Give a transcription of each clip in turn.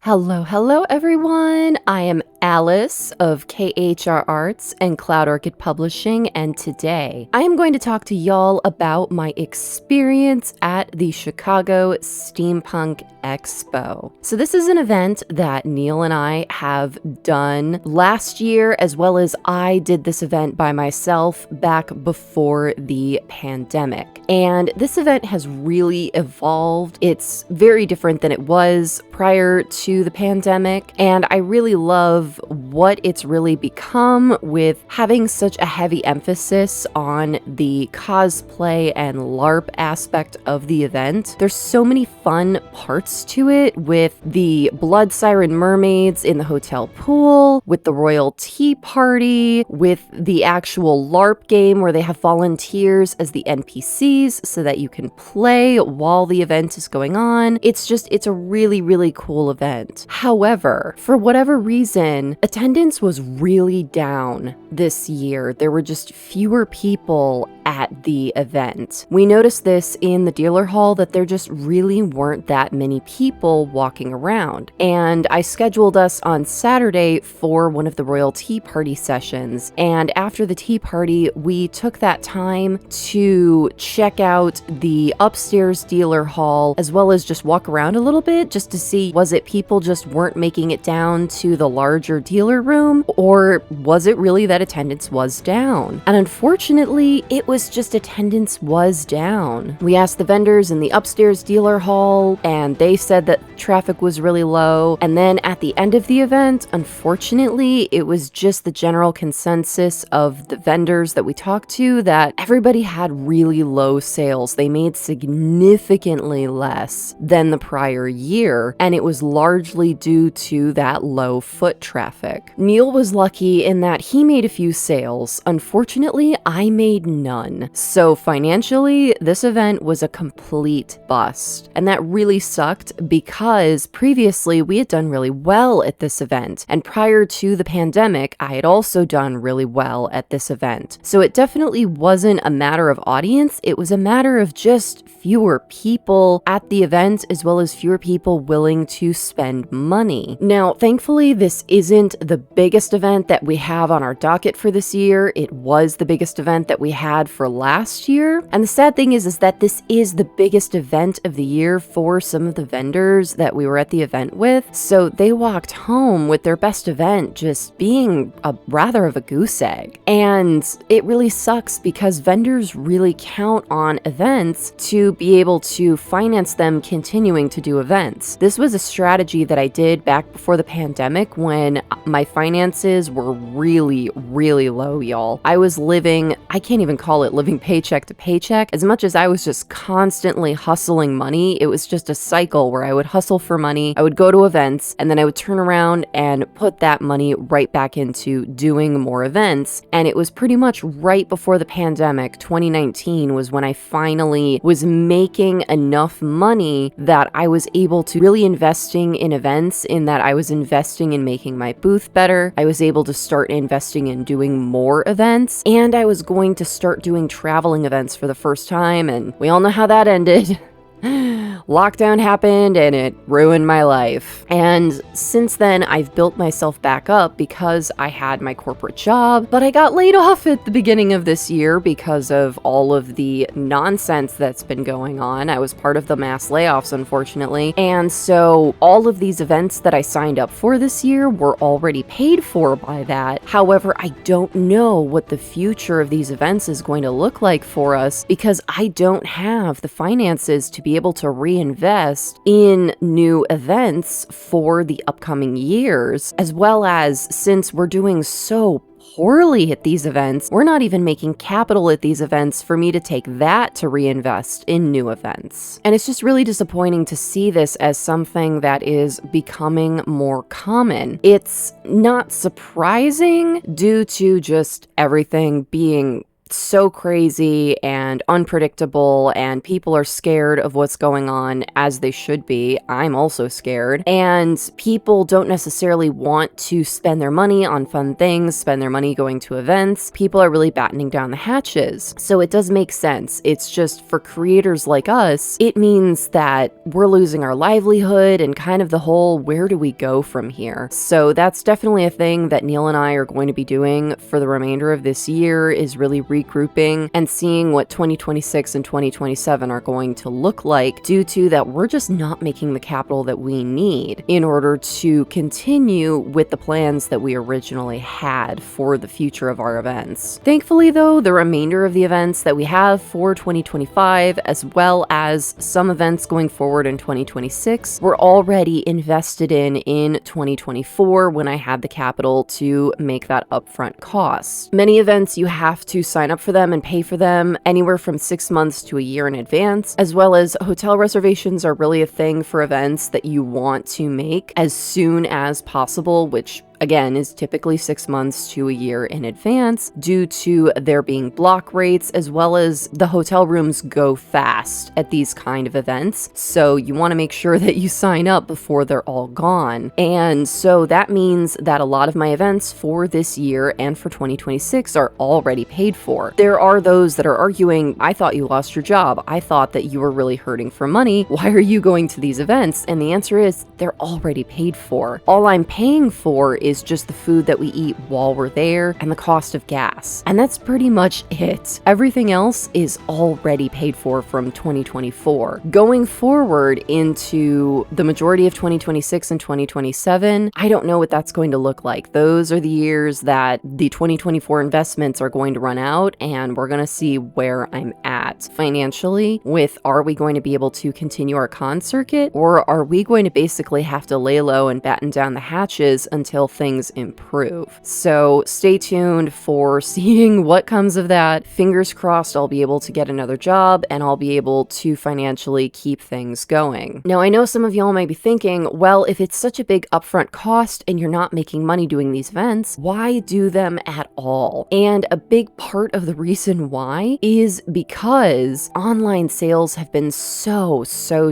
Hello everyone. I am Alice of KHR Arts and Cloud Orchid Publishing, and today I am going to talk to y'all about my experience at the Chicago Steampunk Expo. So this is an event that Neal and I have done last year, as well as I did this event by myself back before the pandemic. And this event has really evolved. It's very different than it was prior to the pandemic, and I really love what it's really become with having such a heavy emphasis on the cosplay and LARP aspect of the event. There's so many fun parts to it, with the blood siren mermaids in the hotel pool, with the royal tea party, with the actual LARP game where they have volunteers as the NPCs so that you can play while the event is going on. It's a really cool event. However, for whatever reason, attendance was really down this year. There were just fewer people at the event. We noticed this in the dealer hall, that there just really weren't that many people walking around. And I scheduled us on Saturday for one of the royal tea party sessions. And after the tea party, we took that time to check out the upstairs dealer hall, as well as just walk around a little bit just to see, was it people just weren't making it down to the larger dealer room, or was it really that attendance was down? And unfortunately, it was just attendance was down. We asked the vendors in the upstairs dealer hall, and they said that traffic was really low. And then at the end of the event, unfortunately, it was just the general consensus of the vendors that we talked to that everybody had really low sales. They made significantly less than the prior year, and it was largely due to that low foot traffic. Neal was lucky in that he made a few sales. Unfortunately, I made none. So financially, this event was a complete bust. And that really sucked because previously we had done really well at this event. And prior to the pandemic, I had also done really well at this event. So it definitely wasn't a matter of audience. It was a matter of just fewer people at the event, as well as fewer people willing to spend money. Now, thankfully, this isn't the biggest event that we have on our docket for this year. It was the biggest event that we had for last year. And the sad thing is that this is the biggest event of the year for some of the vendors that we were at the event with. So they walked home with their best event just being a rather of a goose egg. And it really sucks because vendors really count on events to be able to finance them continuing to do events. This was a strategy that I did back before the pandemic when my finances were really low, y'all. I was living, I can't even call it living paycheck to paycheck. As much as I was just constantly hustling money, it was just a cycle where I would hustle for money, I would go to events, and then I would turn around and put that money right back into doing more events. And it was pretty much right before the pandemic, 2019, was when I finally was making enough money that I was able to really investing in events, in that I was investing in making my booth better. I was able to start investing in doing more events, and I was going to start doing traveling events for the first time, and we all know how that ended. Lockdown happened and it ruined my life. And since then, I've built myself back up because I had my corporate job, but I got laid off at the beginning of this year because of all of the nonsense that's been going on. I was part of the mass layoffs, unfortunately. And so all of these events that I signed up for this year were already paid for by that. However, I don't know what the future of these events is going to look like for us because I don't have the finances to be able to reinvest in new events for the upcoming years, as well as since we're doing so poorly at these events, we're not even making capital at these events for me to take that to reinvest in new events. And it's just really disappointing to see this as something that is becoming more common. It's not surprising due to just everything being so crazy and unpredictable, and people are scared of what's going on, as they should be. I'm also scared. And people don't necessarily want to spend their money on fun things, spend their money going to events. People are really battening down the hatches. So it does make sense. It's just for creators like us, it means that we're losing our livelihood and kind of the whole where do we go from here? So that's definitely a thing that Neal and I are going to be doing for the remainder of this year, is really regrouping and seeing what 2026 and 2027 are going to look like, due to that we're just not making the capital that we need in order to continue with the plans that we originally had for the future of our events. Thankfully though, the remainder of the events that we have for 2025, as well as some events going forward in 2026, were already invested in 2024 when I had the capital to make that upfront cost. Many events you have to sign up for them and pay for them anywhere from 6 months to a year in advance, as well as hotel reservations are really a thing for events that you want to make as soon as possible, which again is typically 6 months to a year in advance, due to there being block rates, as well as the hotel rooms go fast at these kind of events. So you want to make sure that you sign up before they're all gone. And so that means that a lot of my events for this year and for 2026 are already paid for. There are those that are arguing, I thought you lost your job. I thought that you were really hurting for money. Why are you going to these events? And the answer is they're already paid for. All I'm paying for is just the food that we eat while we're there and the cost of gas. And that's pretty much it. Everything else is already paid for from 2024. Going forward into the majority of 2026 and 2027, I don't know what that's going to look like. Those are the years that the 2024 investments are going to run out, and we're going to see where I'm at financially with, are we going to be able to continue our con circuit, or are we going to basically have to lay low and batten down the hatches until things improve? So stay tuned for seeing what comes of that. Fingers crossed I'll be able to get another job and I'll be able to financially keep things going. Now, I know some of y'all may be thinking, well, if it's such a big upfront cost and you're not making money doing these events, why do them at all? And a big part of the reason why is because online sales have been so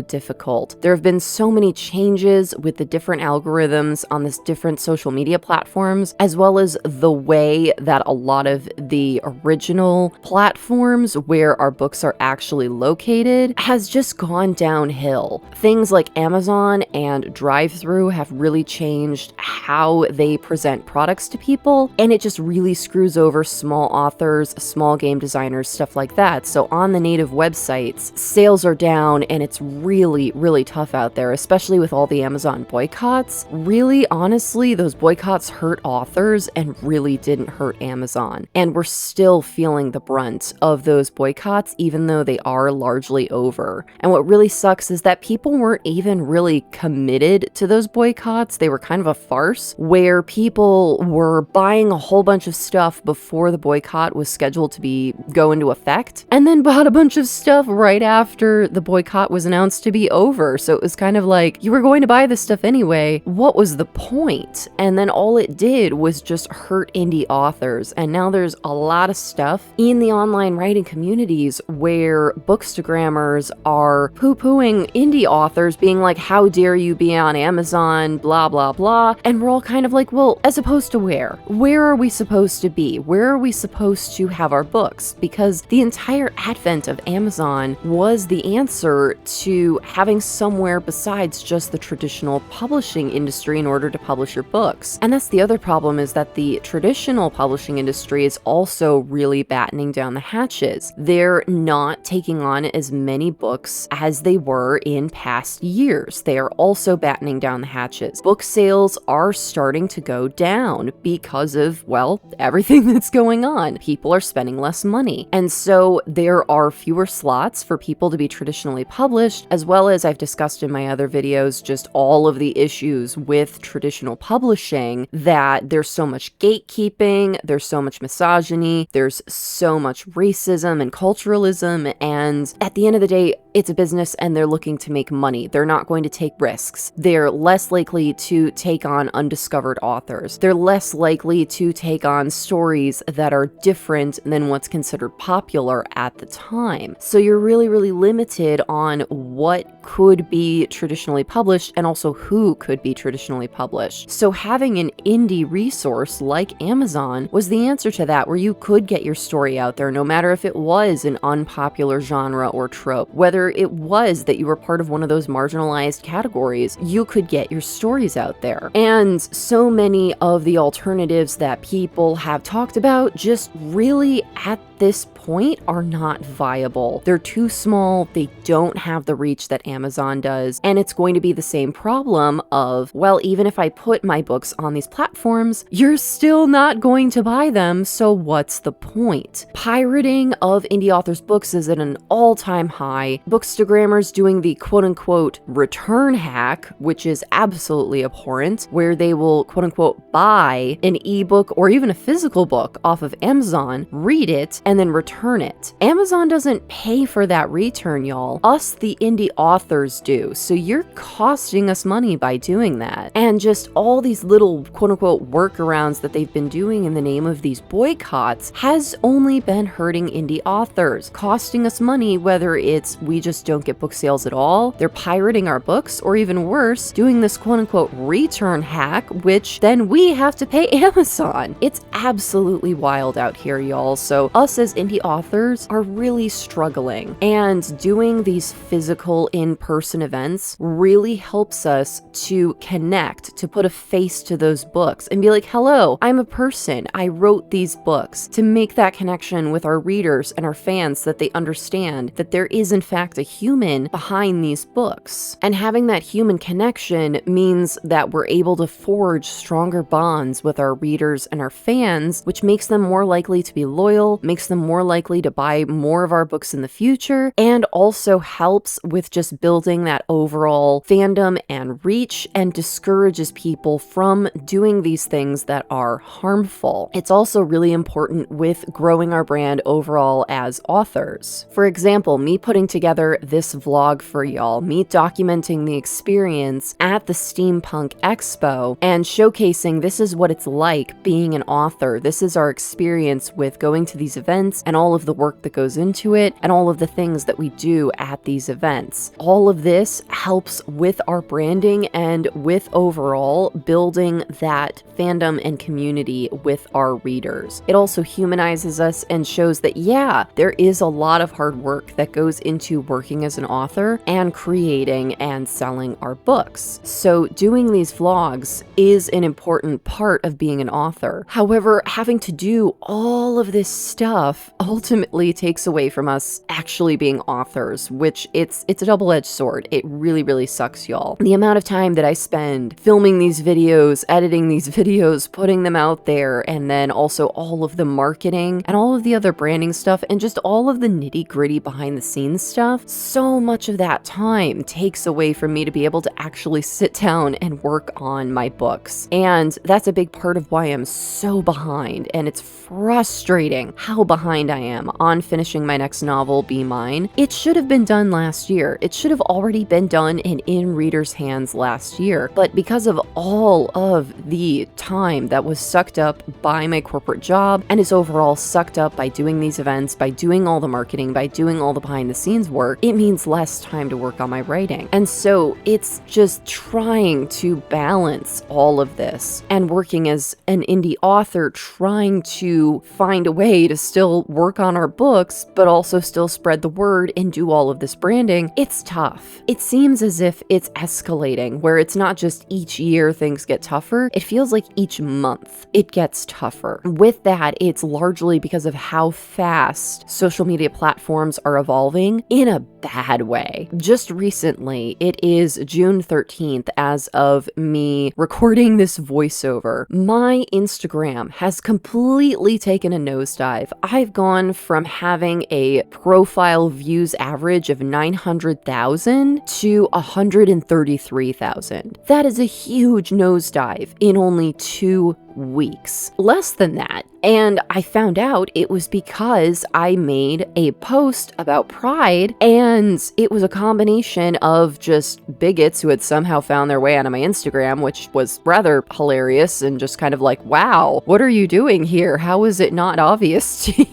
difficult. There have been so many changes with the different algorithms on this different social media platforms, as well as the way that a lot of the original platforms where our books are actually located has just gone downhill. Things like Amazon and drive-through have really changed how they present products to people, and it just really screws over small authors, small game designers, stuff like that. So on the native websites, sales are down, and it's really tough out there, especially with all the Amazon boycotts. Really, honestly, those boycotts hurt authors and really didn't hurt Amazon. And we're still feeling the brunt of those boycotts, even though they are largely over. And what really sucks is that people weren't even really committed to those boycotts. They were kind of a farce where people were buying a whole bunch of stuff before the boycott was scheduled to go into effect, and then bought a bunch of stuff right after the boycott was announced to be over. So it was kind of like, you were going to buy this stuff anyway. What was the point? And then all it did was just hurt indie authors. And now there's a lot of stuff in the online writing communities where bookstagrammers are poo-pooing indie authors, being like, how dare you be on Amazon, blah, blah, blah. And we're all kind of like, well, as opposed to where? Where are we supposed to be? Where are we supposed to have our books? Because the entire advent of Amazon was the answer to having somewhere besides just the traditional publishing industry in order to publish your books. And that's the other problem, is that the traditional publishing industry is also really battening down the hatches. They're not taking on as many books as they were in past years. They are also battening down the hatches. Book sales are starting to go down because of, well, everything that's going on. People are spending less money. And so there are fewer slots for people to be traditionally published, as well as I've discussed in my other videos, just all of the issues with traditional publishing, that there's so much gatekeeping, there's so much misogyny, there's so much racism and culturalism, and at the end of the day, it's a business and they're looking to make money. They're not going to take risks. They're less likely to take on undiscovered authors. They're less likely to take on stories that are different than what's considered popular at the time. So you're really, really limited on what could be traditionally published and also who could be traditionally published. So having an indie resource like Amazon was the answer to that, where you could get your story out there, no matter if it was an unpopular genre or trope, whether it was that you were part of one of those marginalized categories, you could get your stories out there. And so many of the alternatives that people have talked about just really at this point are not viable. They're too small, they don't have the reach that Amazon does, and it's going to be the same problem of, well, even if I put my books on these platforms, you're still not going to buy them, so what's the point? Pirating of indie authors' books is at an all-time high. Bookstagrammers doing the quote-unquote return hack, which is absolutely abhorrent, where they will quote-unquote buy an ebook or even a physical book off of Amazon, read it, and then return it. Amazon doesn't pay for that return, y'all. Us, the indie authors, do. So you're costing us money by doing that. And just all these little quote-unquote workarounds that they've been doing in the name of these boycotts has only been hurting indie authors, costing us money, whether it's we just don't get book sales at all, they're pirating our books, or even worse, doing this quote-unquote return hack, which then we have to pay Amazon. It's absolutely wild out here, y'all. So us as indie authors are really struggling, and doing these physical in-person events really helps us to connect, to put a face to those books and be like, hello, I'm a person, I wrote these books, to make that connection with our readers and our fans, so that they understand that there is in fact a human behind these books. And having that human connection means that we're able to forge stronger bonds with our readers and our fans, which makes them more likely to be loyal, makes them more likely to buy more of our books in the future, and also helps with just building that overall fandom and reach, and discourages people from doing these things that are harmful. It's also really important with growing our brand overall as authors. For example, me putting together this vlog for y'all, me documenting the experience at the Steampunk Expo and showcasing this is what it's like being an author. This is our experience with going to these events and all of the work that goes into it and all of the things that we do at these events. All of this helps with our branding and with overall building that fandom and community with our readers. It also humanizes us and shows that, yeah, there is a lot of hard work that goes into working as an author and creating and selling our books. So doing these vlogs is an important part of being an author. However, having to do all of this stuff ultimately takes away from us actually being authors, which it's a double-edged sword. It really, really sucks, y'all. The amount of time that I spend filming these videos, editing these videos, putting them out there, and then also all of the marketing and all of the other branding stuff and just all of the nitty-gritty behind the scenes stuff, so much of that time takes away from me to be able to actually sit down and work on my books. And that's a big part of why I'm so behind, and it's frustrating how behind I am on finishing my next novel, Be Mine. It should have been done last year. It should have already been done and in readers' hands last year, but because of all of the time that was sucked up by my corporate job and is overall sucked up by doing these events, by doing all the marketing, by doing all the behind the scenes work, it means less time to work on my writing. And so it's just trying to balance all of this and working as an indie author, trying to find a way to still work on our books, but also still spread the word and do all of this branding. It's tough. It seems as if it's escalating, where it's not just each year things get tougher. It feels like each month it gets tougher. With that, it's largely because of how fast social media platforms are evolving in a bad way. Just recently, it is June 13th as of me recording this voiceover, my Instagram has completely taken a nosedive. I've gone from having a profile views average of 900,000 to 133,000. That is a huge nosedive in only 2 weeks. Less than that. And I found out it was because I made a post about Pride, and it was a combination of just bigots who had somehow found their way onto my Instagram, which was rather hilarious and just kind of like, wow, what are you doing here? How is it not obvious to you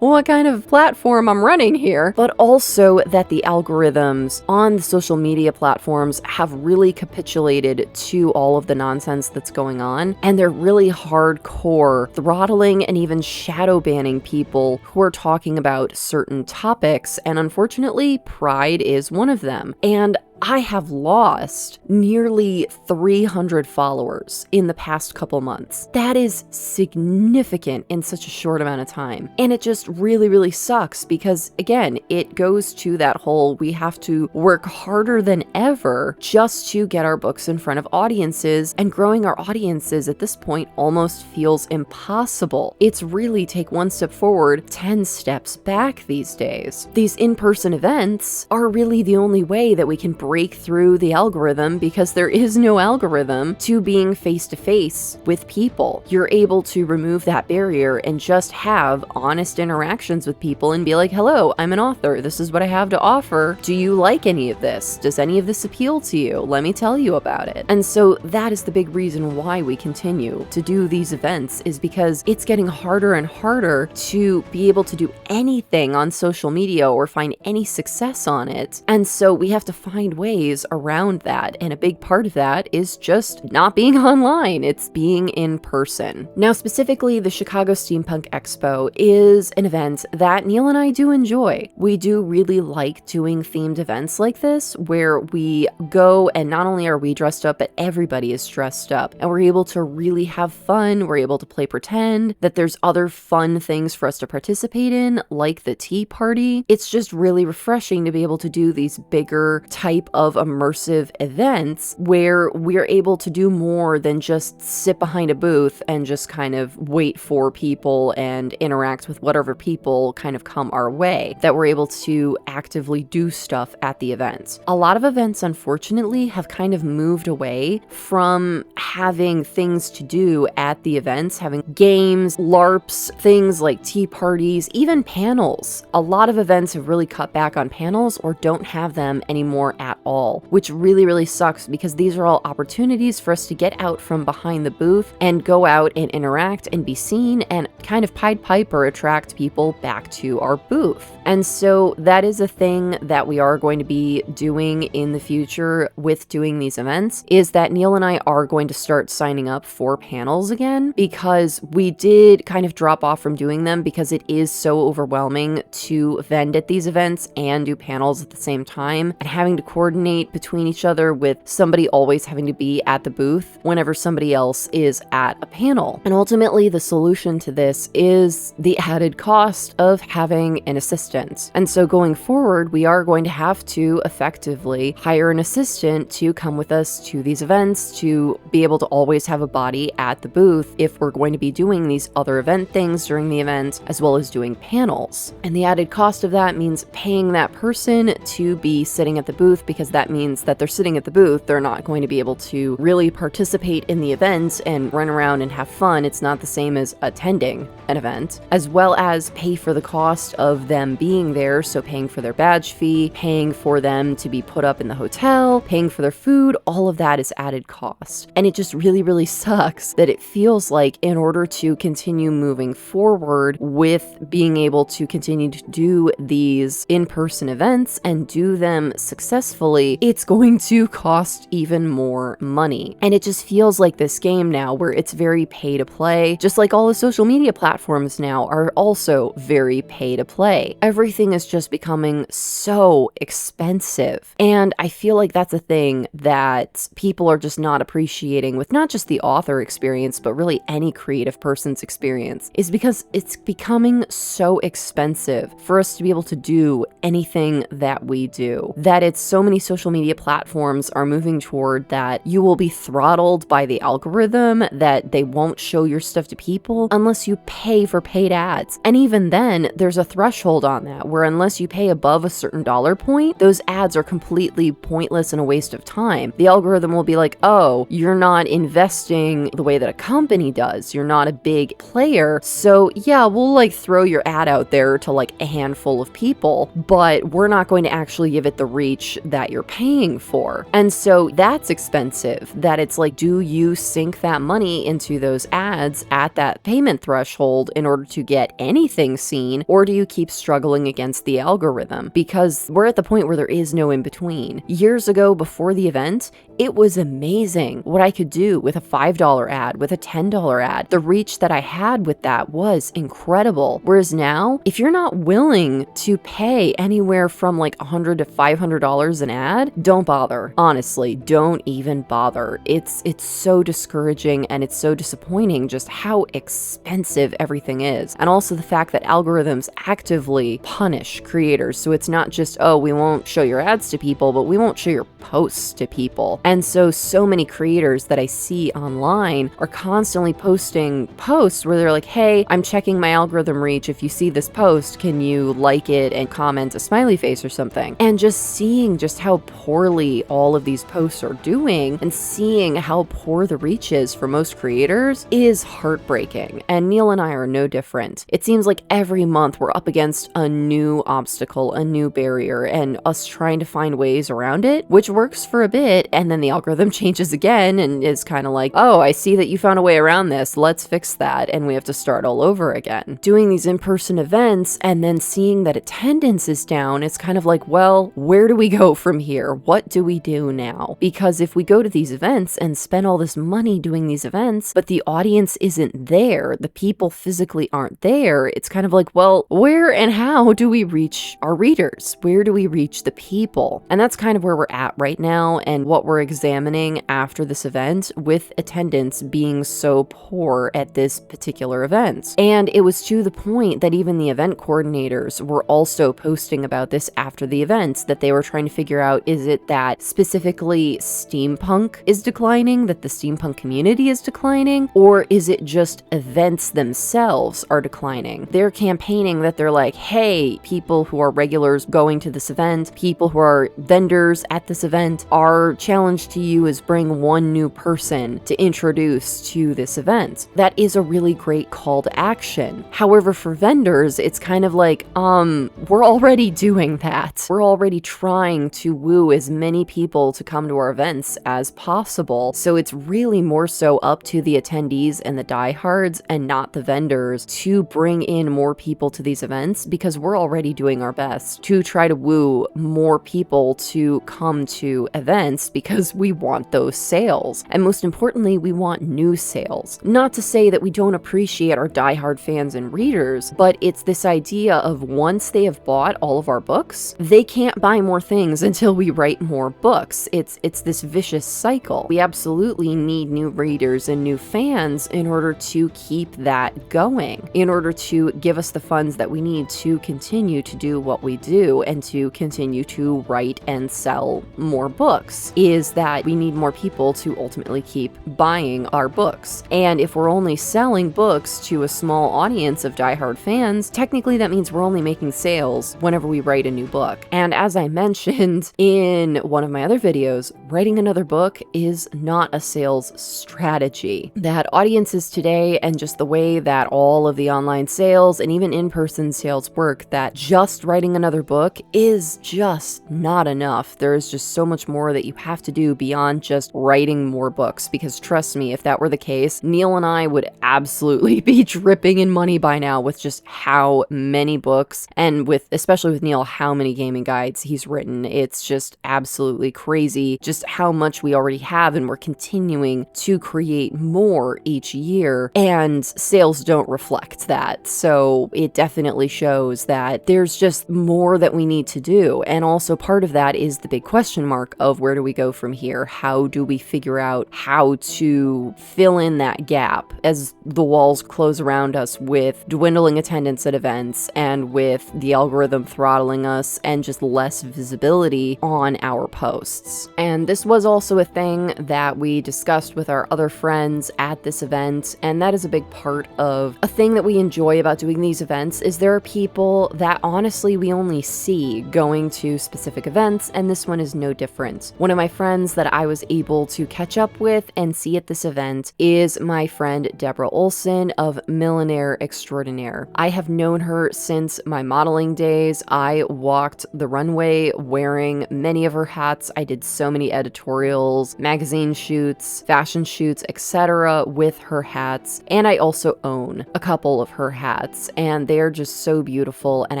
what kind of platform I'm running here? But also that the algorithms on the social media platforms have really capitulated to all of the nonsense that's going on, and they're really hardcore throttling and even shadow banning people who are talking about certain topics, and unfortunately, Pride is one of them. And I have lost nearly 300 followers in the past couple months. That is significant in such a short amount of time. And it just really, really sucks because, again, it goes to that whole we have to work harder than ever just to get our books in front of audiences, and growing our audiences at this point almost feels impossible. It's really take one step forward, 10 steps back these days. These in-person events are really the only way that we can break through the algorithm, because there is no algorithm to being face-to-face with people. You're able to remove that barrier and just have honest interactions with people and be like, hello, I'm an author. This is what I have to offer. Do you like any of this? Does any of this appeal to you? Let me tell you about it. And so that is the big reason why we continue to do these events, is because it's getting harder and harder to be able to do anything on social media or find any success on it. And so we have to find ways around that, and a big part of that is just not being online. It's being in person. Now, specifically, the Chicago Steampunk Expo is an event that Neal and I do enjoy. We do really like doing themed events like this, where we go and not only are we dressed up, but everybody is dressed up, and we're able to really have fun. We're able to play pretend, that there's other fun things for us to participate in, like the tea party. It's just really refreshing to be able to do these bigger type of immersive events where we're able to do more than just sit behind a booth and just kind of wait for people and interact with whatever people kind of come our way, that we're able to actively do stuff at the events. A lot of events, unfortunately, have kind of moved away from having things to do at the events, having games, LARPs, things like tea parties, even panels. A lot of events have really cut back on panels or don't have them anymore at all, which really, really sucks, because these are all opportunities for us to get out from behind the booth and go out and interact and be seen and kind of Pied Piper attract people back to our booth. And so that is a thing that we are going to be doing in the future with doing these events, is that Neal and I are going to start signing up for panels again, because we did kind of drop off from doing them because it is so overwhelming to vend at these events and do panels at the same time, and having to coordinate between each other with somebody always having to be at the booth whenever somebody else is at a panel. And ultimately, the solution to this is the added cost of having an assistant. And so going forward, we are going to have to effectively hire an assistant to come with us to these events, to be able to always have a body at the booth if we're going to be doing these other event things during the event, as well as doing panels. And the added cost of that means paying that person to be sitting at the booth, because that means that they're sitting at the booth, they're not going to be able to really participate in the event and run around and have fun. It's not the same as attending an event, as well as pay for the cost of them being there. So paying for their badge fee, paying for them to be put up in the hotel, paying for their food, all of that is added cost. And it just really, really sucks that it feels like in order to continue moving forward with being able to continue to do these in-person events and do them successfully, it's going to cost even more money. And it just feels like this game now where it's very pay to play, just like all the social media platforms now are also very pay to play. Everything is just becoming so expensive. And I feel like that's a thing that people are just not appreciating with not just the author experience, but really any creative person's experience, is because it's becoming so expensive for us to be able to do anything that we do, that it's so many many social media platforms are moving toward that you will be throttled by the algorithm, that they won't show your stuff to people unless you pay for paid ads. And even then, there's a threshold on that, where unless you pay above a certain dollar point, those ads are completely pointless and a waste of time. The algorithm will be like, oh, you're not investing the way that a company does. You're not a big player. So yeah, we'll like throw your ad out there to like a handful of people, but we're not going to actually give it the reach that you're paying for. And so that's expensive, that it's like, do you sink that money into those ads at that payment threshold in order to get anything seen, or do you keep struggling against the algorithm? Because we're at the point where there is no in between. Years ago, before the event, it was amazing what I could do with a $5 ad, with a $10 ad. The reach that I had with that was incredible. Whereas now, if you're not willing to pay anywhere from like $100 to $500 an ad, don't bother. Honestly, don't even bother. It's so discouraging and it's so disappointing just how expensive everything is. And also the fact that algorithms actively punish creators. So it's not just, oh, we won't show your ads to people, but we won't show your posts to people. And so many creators that I see online are constantly posting posts where they're like, hey, I'm checking my algorithm reach. If you see this post, can you like it and comment a smiley face or something? And just seeing just how poorly all of these posts are doing and seeing how poor the reach is for most creators is heartbreaking. And Neal and I are no different. It seems like every month we're up against a new obstacle, a new barrier, and us trying to find ways around it, which works for a bit, and then the algorithm changes again and is kind of like, oh, I see that you found a way around this, let's fix that, and we have to start all over again. Doing these in-person events and then seeing that attendance is down, it's kind of like, well, where do we go from here? What do we do now? Because if we go to these events and spend all this money doing these events, but the audience isn't there, the people physically aren't there, it's kind of like, well, where and how do we reach our readers? Where do we reach the people? And that's kind of where we're at right now, and what we're examining after this event, with attendance being so poor at this particular event. And it was to the point that even the event coordinators were also posting about this after the event, that they were trying to figure out, is it that specifically steampunk is declining, that the steampunk community is declining, or is it just events themselves are declining? They're campaigning that they're like, hey, people who are regulars going to this event, people who are vendors at this event, our challenge to you is bring one new person to introduce to this event. That is a really great call to action. However, for vendors, it's kind of like, we're already doing that. We're already trying to woo as many people to come to our events as possible. So it's really more so up to the attendees and the diehards and not the vendors to bring in more people to these events, because we're already doing our best to try to woo more people to come to events, because we want those sales. And most importantly, we want new sales. Not to say that we don't appreciate our diehard fans and readers, but it's this idea of once they have bought all of our books, they can't buy more things until we write more books. It's this vicious cycle. We absolutely need new readers and new fans in order to keep that going, in order to give us the funds that we need to continue to do what we do and to continue to write and sell more books, is that we need more people to ultimately keep buying our books. And if we're only selling books to a small audience of diehard fans, technically that means we're only making sales whenever we write a new book. And as I mentioned in one of my other videos, writing another book is not a sales strategy. That audiences today, and just the way that all of the online sales and even in-person sales work, that just writing another book is just not enough. There is just so much more that you have to do beyond just writing more books, because trust me, if that were the case, Neal and I would absolutely be dripping in money by now with just how many books, and especially with Neal, how many gaming guides he's written. It's just absolutely crazy just how much we already have, and we're continuing to create more each year, and sales don't reflect that. So it definitely shows that there's just more that we need to do. And also part of that is the big question mark of where do we go from here? How do we figure out how to fill in that gap as the walls close around us with dwindling attendance at events and with the algorithm throttling us and just less visibility see on our posts. And this was also a thing that we discussed with our other friends at this event, and that is a big part of a thing that we enjoy about doing these events is there are people that honestly we only see going to specific events, and this one is no different. One of my friends that I was able to catch up with and see at this event is my friend Deborah Olson of Millionaire Extraordinaire. I have known her since my modeling days. I walked the runway wearing many of her hats. I did so many editorials, magazine shoots, fashion shoots, etc. with her hats, and I also own a couple of her hats, and they're just so beautiful and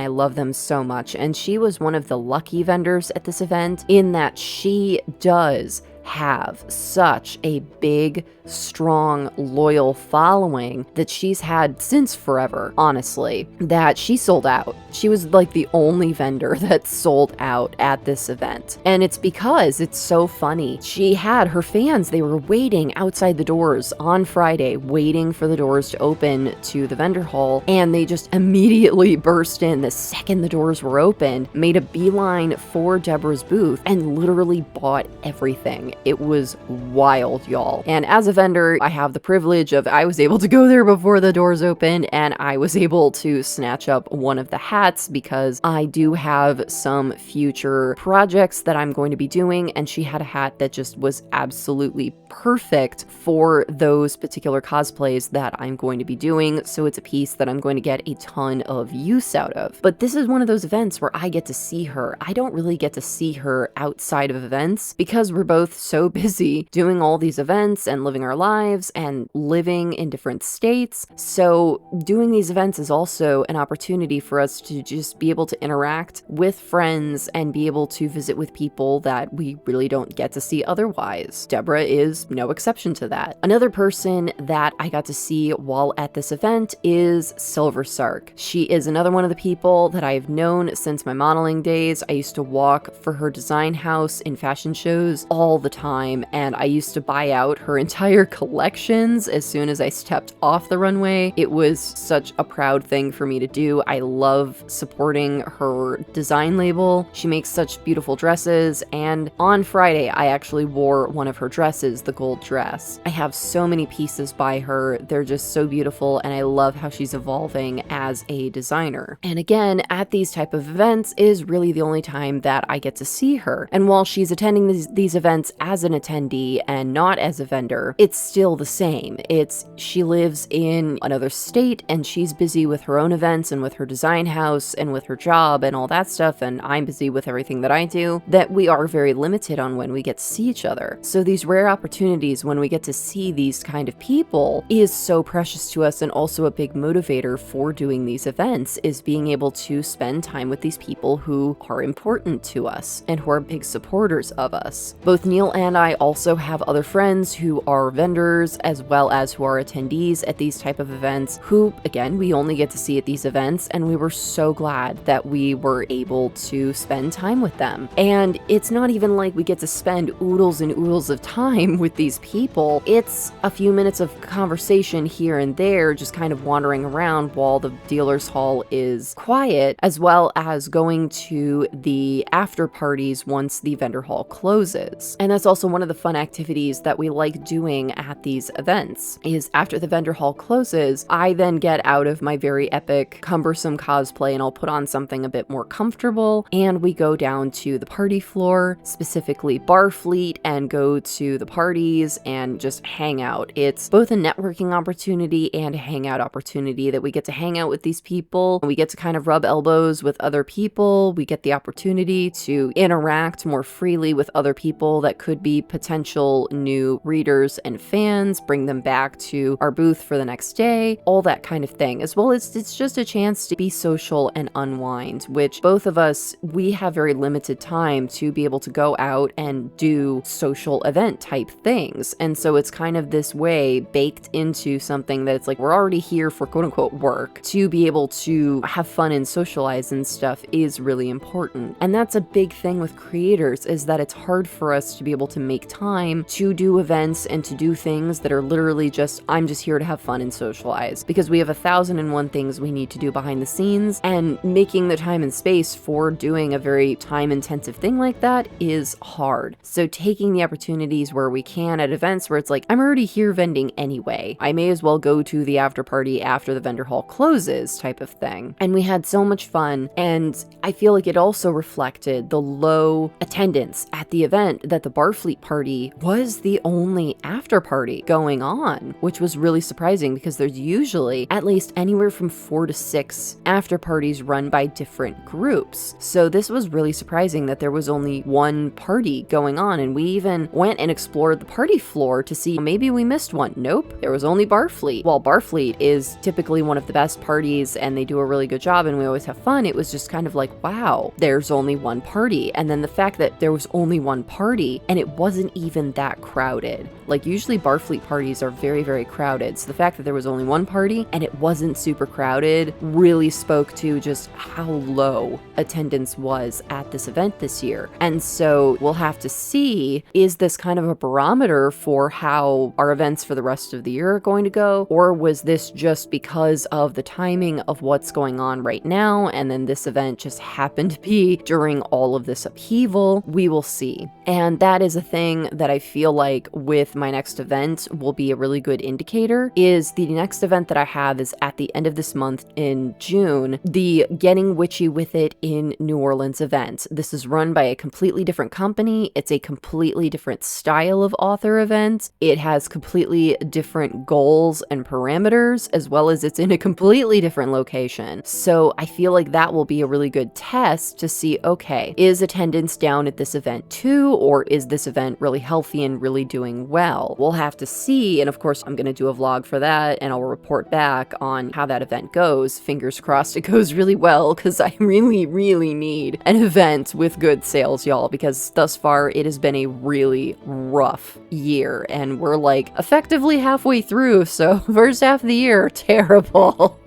I love them so much. And she was one of the lucky vendors at this event in that she does have such a big, strong, loyal following that she's had since forever, honestly, that she sold out. She was like the only vendor that sold out at this event. And it's because it's so funny. She had her fans, they were waiting outside the doors on Friday, waiting for the doors to open to the vendor hall, and they just immediately burst in the second the doors were open, made a beeline for Deborah's booth, and literally bought everything. It was wild, y'all. And as a vendor, I have the privilege of I was able to go there before the doors opened, and I was able to snatch up one of the hats because I do have some future projects that I'm going to be doing, and she had a hat that just was absolutely perfect for those particular cosplays that I'm going to be doing, so it's a piece that I'm going to get a ton of use out of. But this is one of those events where I get to see her. I don't really get to see her outside of events because we're both so busy doing all these events and living our lives and living in different states. So doing these events is also an opportunity for us to just be able to interact with friends and be able to visit with people that we really don't get to see otherwise. Deborah is no exception to that. Another person that I got to see while at this event is Silversark. She is another one of the people that I've known since my modeling days. I used to walk for her design house in fashion shows all the time, and I used to buy out her entire collections as soon as I stepped off the runway. It was such a proud thing for me to do. I love supporting her design label. She makes such beautiful dresses, and on Friday I actually wore one of her dresses, the gold dress. I have so many pieces by her. They're just so beautiful, and I love how she's evolving as a designer. And again, at these type of events is really the only time that I get to see her. And while she's attending these events as an attendee and not as a vendor, it's still the same. She lives in another state and she's busy with her own events and with her design house and with her job and all that stuff, and I'm busy with everything that I do, that we are very limited on when we get to see each other. So these rare opportunities when we get to see these kind of people is so precious to us, and also a big motivator for doing these events is being able to spend time with these people who are important to us and who are big supporters of us. Both Neal and I also have other friends who are vendors as well as who are attendees at these type of events who, again, we only get to see at these events, and we were so glad that we were able to spend time with them. And it's not even like we get to spend oodles and oodles of time with these people. It's a few minutes of conversation here and there, just kind of wandering around while the dealer's hall is quiet, as well as going to the after parties once the vendor hall closes. And that's also one of the fun activities that we like doing at these events, is after the vendor hall closes, I then get out of my very epic, cumbersome cosplay and I'll put on something a bit more comfortable, and we go down to the party floor, specifically Barfleet, and go to the parties and just hang out. It's both a networking opportunity and a hangout opportunity that we get to hang out with these people. We get to kind of rub elbows with other people. We get the opportunity to interact more freely with other people that could be potential new readers and fans, bring them back to our booth for the next day, all that kind of thing. As well as it's just a chance to be social and unwind, which both of us, we have very limited time to be able to go out and do social event type things. And so it's kind of this way baked into something that it's like we're already here for quote unquote work. To be able to have fun and socialize and stuff is really important. And that's a big thing with creators, is that it's hard for us to be able to make time to do events and to do things that are literally just, I'm just here to have fun and socialize, because we have 1,001 things we need to do behind the scenes, and making the time and space for doing a very time-intensive thing like that is hard. So taking the opportunities where we can at events where it's like, I'm already here vending anyway, I may as well go to the after party after the vendor hall closes type of thing. And we had so much fun, and I feel like it also reflected the low attendance at the event that the Barfleet party was the only after party going on, which was really surprising because there's usually at least anywhere from 4 to 6 after parties run by different groups. So this was really surprising that there was only one party going on, and we even went and explored the party floor to see maybe we missed one. Nope, there was only Barfleet. While Barfleet is typically one of the best parties and they do a really good job and we always have fun, it was just kind of like, wow, there's only one party. And then the fact that there was only one party and it wasn't even that crowded. Like usually Barfleet parties are very, very crowded. So the fact that there was only one party and it wasn't super crowded really spoke to just how low attendance was at this event this year. And so we'll have to see, is this kind of a barometer for how our events for the rest of the year are going to go? Or was this just because of the timing of what's going on right now, and then this event just happened to be during all of this upheaval? We will see. And that is a thing that I feel like with my next event will be a really good indicator. Is the next event that I have is at the end of this month in June, the Getting Witchy With It in New Orleans event. This is run by a completely different company. It's a completely different style of author event. It has completely different goals and parameters, as well as it's in a completely different location. So I feel like that will be a really good test to see, okay, is attendance down at this event too, or is this event really healthy and really doing well? We'll have to see, and of course I'm going to do a vlog for that, and I'll report back on how that event goes. Fingers crossed it goes really well, because I really, really need an event with good sales, y'all, because thus far it has been a really rough year, and we're like effectively halfway through, so first half of the year, terrible.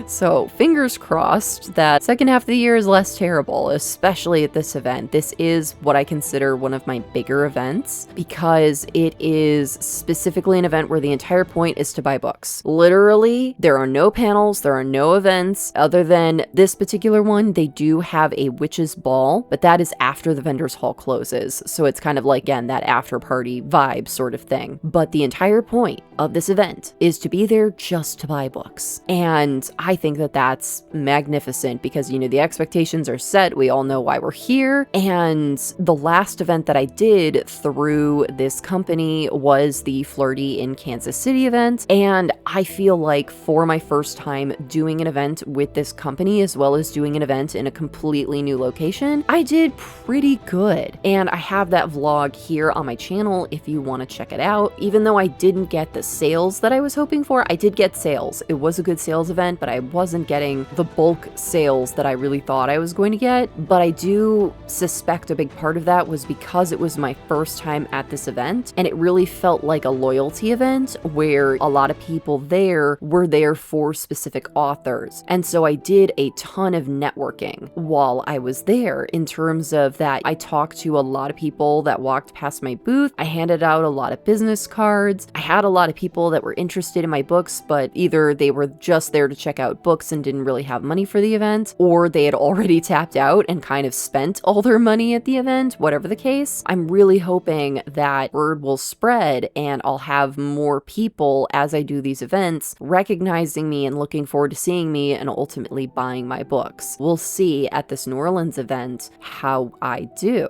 So fingers crossed that second half of the year is less terrible, especially at this event. This is what I consider one of my bigger events because it is specifically an event where the entire point is to buy books. Literally, there are no panels, there are no events other than this particular one. They do have a witch's ball, but that is after the vendor's hall closes. So it's kind of like, again, that after party vibe sort of thing. But the entire point of this event is to be there just to buy books. And I think that that's magnificent because, you know, the expectations are set. We all know why we're here. And the last event that I did through this company was the Flirty in Kansas City event. And I feel like for my first time doing an event with this company, as well as doing an event in a completely new location, I did pretty good. And I have that vlog here on my channel if you want to check it out. Even though I didn't get the sales that I was hoping for, I did get sales. It was a good sales event, but I wasn't getting the bulk sales that I really thought I was going to get. But I do suspect a big part of that was because it was my first time at this event, and it really felt like a loyalty event where a lot of people there were there for specific authors. And so I did a ton of networking while I was there, in terms of that I talked to a lot of people that walked past my booth. I handed out a lot of business cards. I had a lot of people that were interested in my books, but either they were just there to check out books and didn't really have money for the event, or they had already tapped out and kind of spent all their money at the event. Whatever the case, I'm really hoping that word will spread and I'll have more people as I do these events recognizing me and looking forward to seeing me and ultimately buying my books. We'll see at this New Orleans event how I do.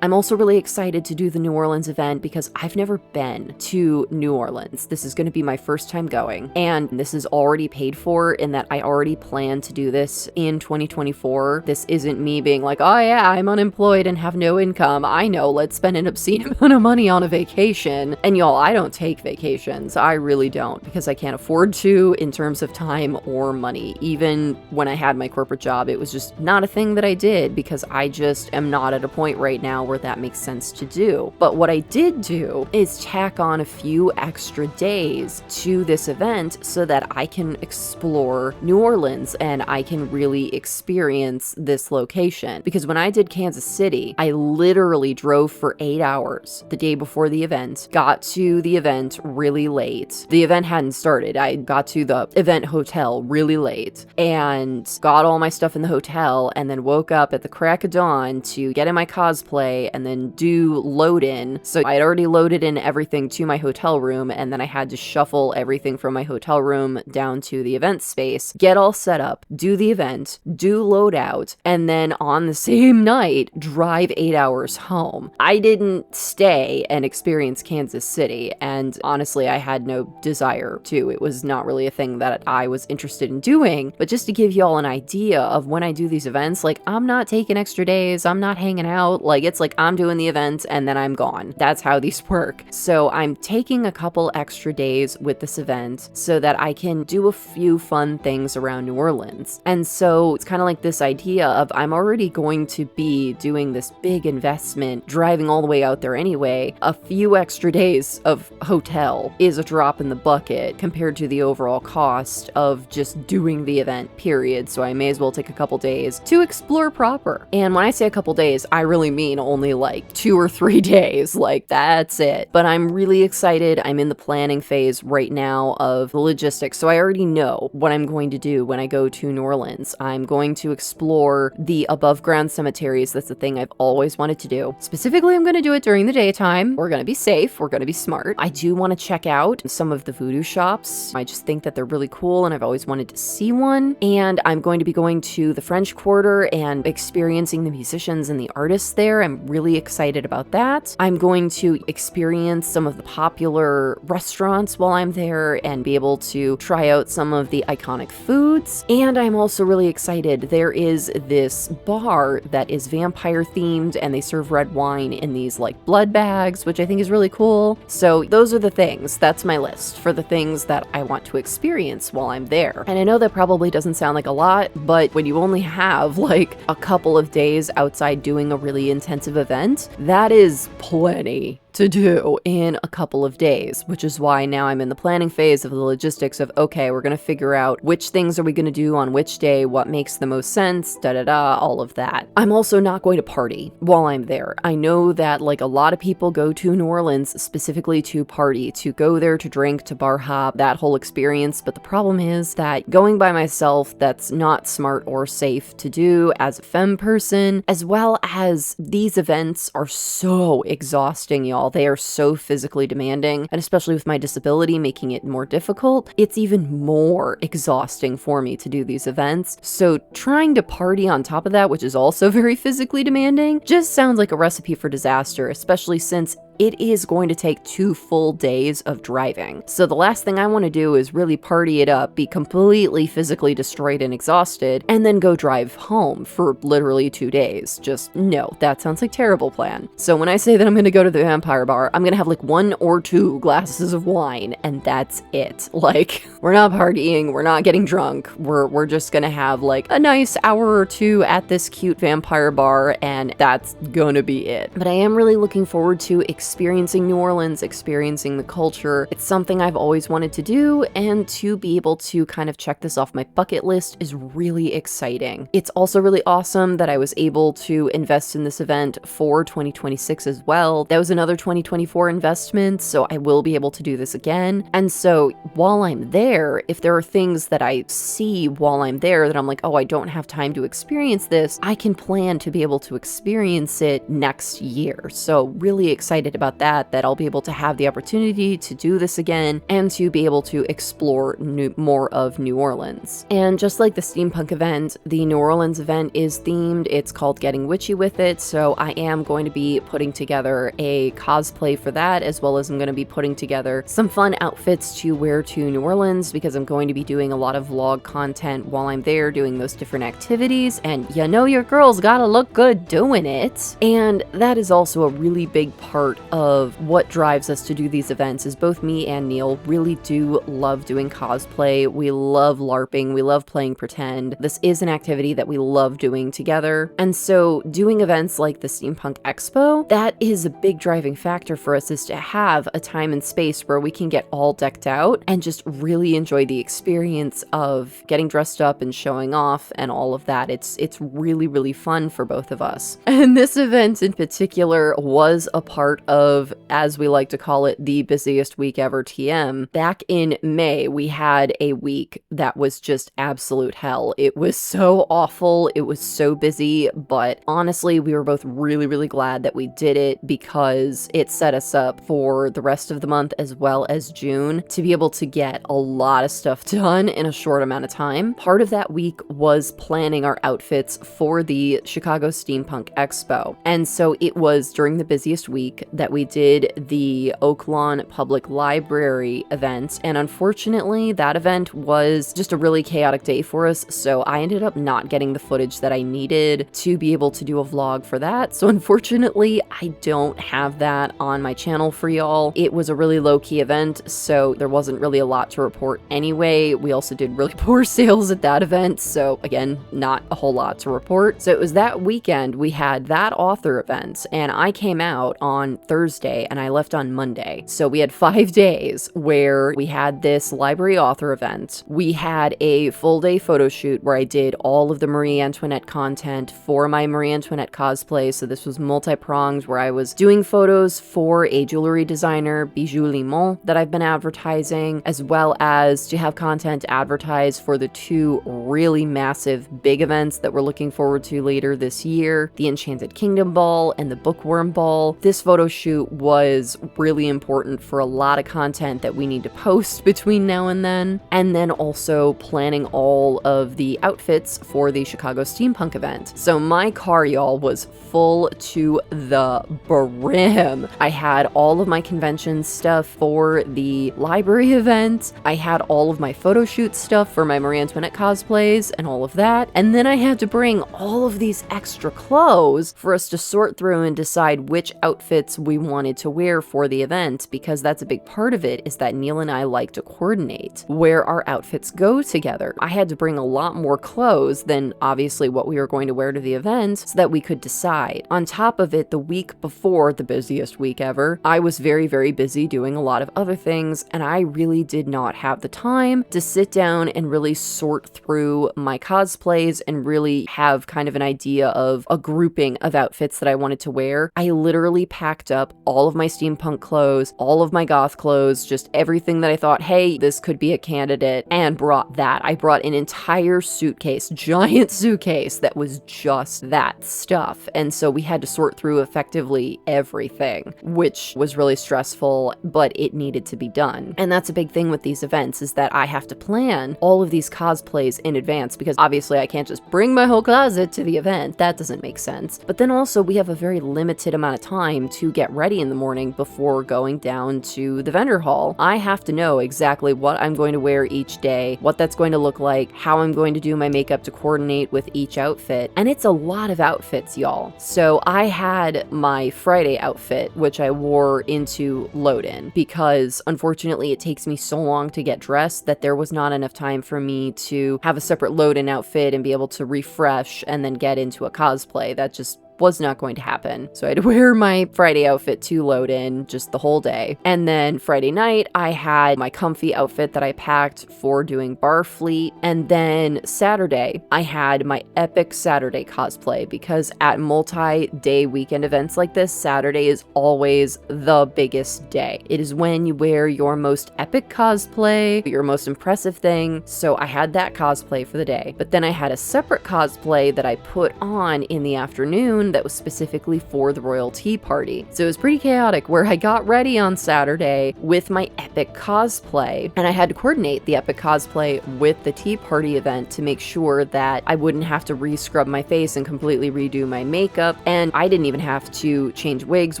I'm also really excited to do the New Orleans event because I've never been to New Orleans. This is going to be my first time going, and this is already paid for in that I already plan to do this in 2024. This isn't me being like, oh yeah, I'm unemployed and have no income. I know, let's spend an obscene amount of money on a vacation. And y'all, I don't take vacations. I really don't, because I can't afford to in terms of time or money. Even when I had my corporate job, it was just not a thing that I did because I just am not at a point right now where that makes sense to do. But what I did do is tack on a few extra days to this event so that I can explore New Orleans and I can really experience this location. Because when I did Kansas City, I literally drove for 8 hours the day before the event, got to the event really late. The event hadn't started. I got to the event hotel really late and got all my stuff in the hotel, and then woke up at the crack of dawn to get in my cosplay and then do load in. So I had already loaded in everything to my hotel room, and then I had to shuffle everything from my hotel room down to the event space, get all set up, do the event, do loadout, and then on the same night, drive 8 hours home. I didn't stay and experience Kansas City, and honestly, I had no desire to. It was not really a thing that I was interested in doing, but just to give y'all an idea of when I do these events, like, I'm not taking extra days, I'm not hanging out, like, it's like I'm doing the event and then I'm gone. That's how these work. So I'm taking a couple extra days with this event so that I can do a few fun things around New Orleans. And so it's kind of like this idea of I'm already going to be doing this big investment, driving all the way out there anyway. A few extra days of hotel is a drop in the bucket compared to the overall cost of just doing the event, period. So I may as well take a couple days to explore proper. And when I say a couple days, I really mean only like 2 or 3 days. Like, that's it. But I'm really excited. I'm in the planning phase right now of the logistics. So I already know what I'm going to do when I go to New Orleans. I'm going to explore the above ground cemeteries. That's the thing I've always wanted to do. Specifically, I'm going to do it during the daytime. We're going to be safe. We're going to be smart. I do want to check out some of the voodoo shops. I just think that they're really cool and I've always wanted to see one. And I'm going to be going to the French Quarter and experiencing the musicians and the artists there. I'm really excited about that. I'm going to experience some of the popular restaurants while I'm there and be able to try out some of the iconic foods. And I'm also really excited. There is this bar that is vampire themed and they serve red wine in these like blood bags, which I think is really cool. So those are the things. That's my list for the things that I want to experience while I'm there. And I know that probably doesn't sound like a lot, but when you only have like a couple of days outside doing a really intensive event, that is plenty to do in a couple of days, which is why now I'm in the planning phase of the logistics of, okay, we're going to figure out which things are we going to do on which day, what makes the most sense, all of that. I'm also not going to party while I'm there. I know that like a lot of people go to New Orleans specifically to party, to go there to drink, to bar hop, that whole experience. But the problem is that going by myself, that's not smart or safe to do as a femme person, as well as these events are so exhausting, y'all. They are so physically demanding, and especially with my disability making it more difficult, it's even more exhausting for me to do these events. So trying to party on top of that, which is also very physically demanding, just sounds like a recipe for disaster, especially since it is going to take 2 full days of driving. So the last thing I want to do is really party it up, be completely physically destroyed and exhausted, and then go drive home for literally 2 days. Just no, that sounds like a terrible plan. So when I say that I'm going to go to the vampire bar, I'm going to have like 1 or 2 glasses of wine, and that's it. Like, we're not partying, we're not getting drunk, we're just going to have like a nice hour or 2 at this cute vampire bar, and that's gonna be it. But I am really looking forward to experiencing New Orleans, experiencing the culture. It's something I've always wanted to do, and to be able to kind of check this off my bucket list is really exciting. It's also really awesome that I was able to invest in this event for 2026 as well. That was another 2024 investment, so I will be able to do this again. And so while I'm there, if there are things that I see while I'm there that I'm like, oh, I don't have time to experience this, I can plan to be able to experience it next year. So really excited excited about that I'll be able to have the opportunity to do this again and to be able to explore more of New Orleans. And just like the steampunk event, the New Orleans event is themed. It's called Getting Witchy with It, so I am going to be putting together a cosplay for that, as well as I'm going to be putting together some fun outfits to wear to New Orleans, because I'm going to be doing a lot of vlog content while I'm there doing those different activities, and you know your girl's gotta look good doing it. And that is also a really big part of what drives us to do these events, is both me and Neal really do love doing cosplay. We love LARPing, we love playing pretend. This is an activity that we love doing together, and so doing events like the Steampunk Expo, that is a big driving factor for us, is to have a time and space where we can get all decked out and just really enjoy the experience of getting dressed up and showing off and all of that. It's really, really fun for both of us. And this event in particular was a part of, as we like to call it, the busiest week ever TM. Back in May, we had a week that was just absolute hell. It was so awful. It was so busy, but honestly, we were both really, really glad that we did it, because it set us up for the rest of the month as well as June to be able to get a lot of stuff done in a short amount of time. Part of that week was planning our outfits for the Chicago Steampunk Expo. And so it was during the busiest week that we did the Oak Lawn Public Library event. And unfortunately, that event was just a really chaotic day for us. So I ended up not getting the footage that I needed to be able to do a vlog for that. So unfortunately, I don't have that on my channel for y'all. It was a really low-key event, so there wasn't really a lot to report anyway. We also did really poor sales at that event, so again, not a whole lot to report. So it was that weekend we had that author event, and I came out on Thursday and I left on Monday. So we had 5 days where we had this library author event. We had a full day photo shoot where I did all of the Marie Antoinette content for my Marie Antoinette cosplay. So this was multi-pronged, where I was doing photos for a jewelry designer, Bijou Limon, that I've been advertising, as well as to have content advertised for the 2 really massive big events that we're looking forward to later this year, the Enchanted Kingdom Ball and the Bookworm Ball. This photo shoot was really important for a lot of content that we need to post between now and then also planning all of the outfits for the Chicago Steampunk event. So my car, y'all, was full to the brim. I had all of my convention stuff for the library event. I had all of my photo shoot stuff for my Marie Antoinette cosplays and all of that. And then I had to bring all of these extra clothes for us to sort through and decide which outfits we wanted to wear for the event, because that's a big part of it, is that Neal and I like to coordinate where our outfits go together. I had to bring a lot more clothes than obviously what we were going to wear to the event so that we could decide. On top of it, the week before the busiest week ever, I was very, very busy doing a lot of other things, and I really did not have the time to sit down and really sort through my cosplays and really have kind of an idea of a grouping of outfits that I wanted to wear. I literally packed up all of my steampunk clothes, all of my goth clothes, just everything that I thought, hey, this could be a candidate, and brought that. I brought an entire suitcase, giant suitcase, that was just that stuff. And so we had to sort through effectively everything, which was really stressful, but it needed to be done. And that's a big thing with these events, is that I have to plan all of these cosplays in advance, because obviously I can't just bring my whole closet to the event. That doesn't make sense. But then also we have a very limited amount of time to get ready in the morning before going down to the vendor hall. I have to know exactly what I'm going to wear each day, what that's going to look like, how I'm going to do my makeup to coordinate with each outfit. And it's a lot of outfits, y'all. So I had my Friday outfit, which I wore into load-in, because unfortunately it takes me so long to get dressed that there was not enough time for me to have a separate load-in outfit and be able to refresh and then get into a cosplay. That just was not going to happen. So I had to wear my Friday outfit to load in just the whole day. And then Friday night, I had my comfy outfit that I packed for doing Barfleet. And then Saturday, I had my epic Saturday cosplay, because at multi-day weekend events like this, Saturday is always the biggest day. It is when you wear your most epic cosplay, your most impressive thing. So I had that cosplay for the day. But then I had a separate cosplay that I put on in the afternoon afternoon that was specifically for the royal tea party. So it was pretty chaotic, where I got ready on Saturday with my epic cosplay, and I had to coordinate the epic cosplay with the tea party event to make sure that I wouldn't have to re-scrub my face and completely redo my makeup, and I didn't even have to change wigs,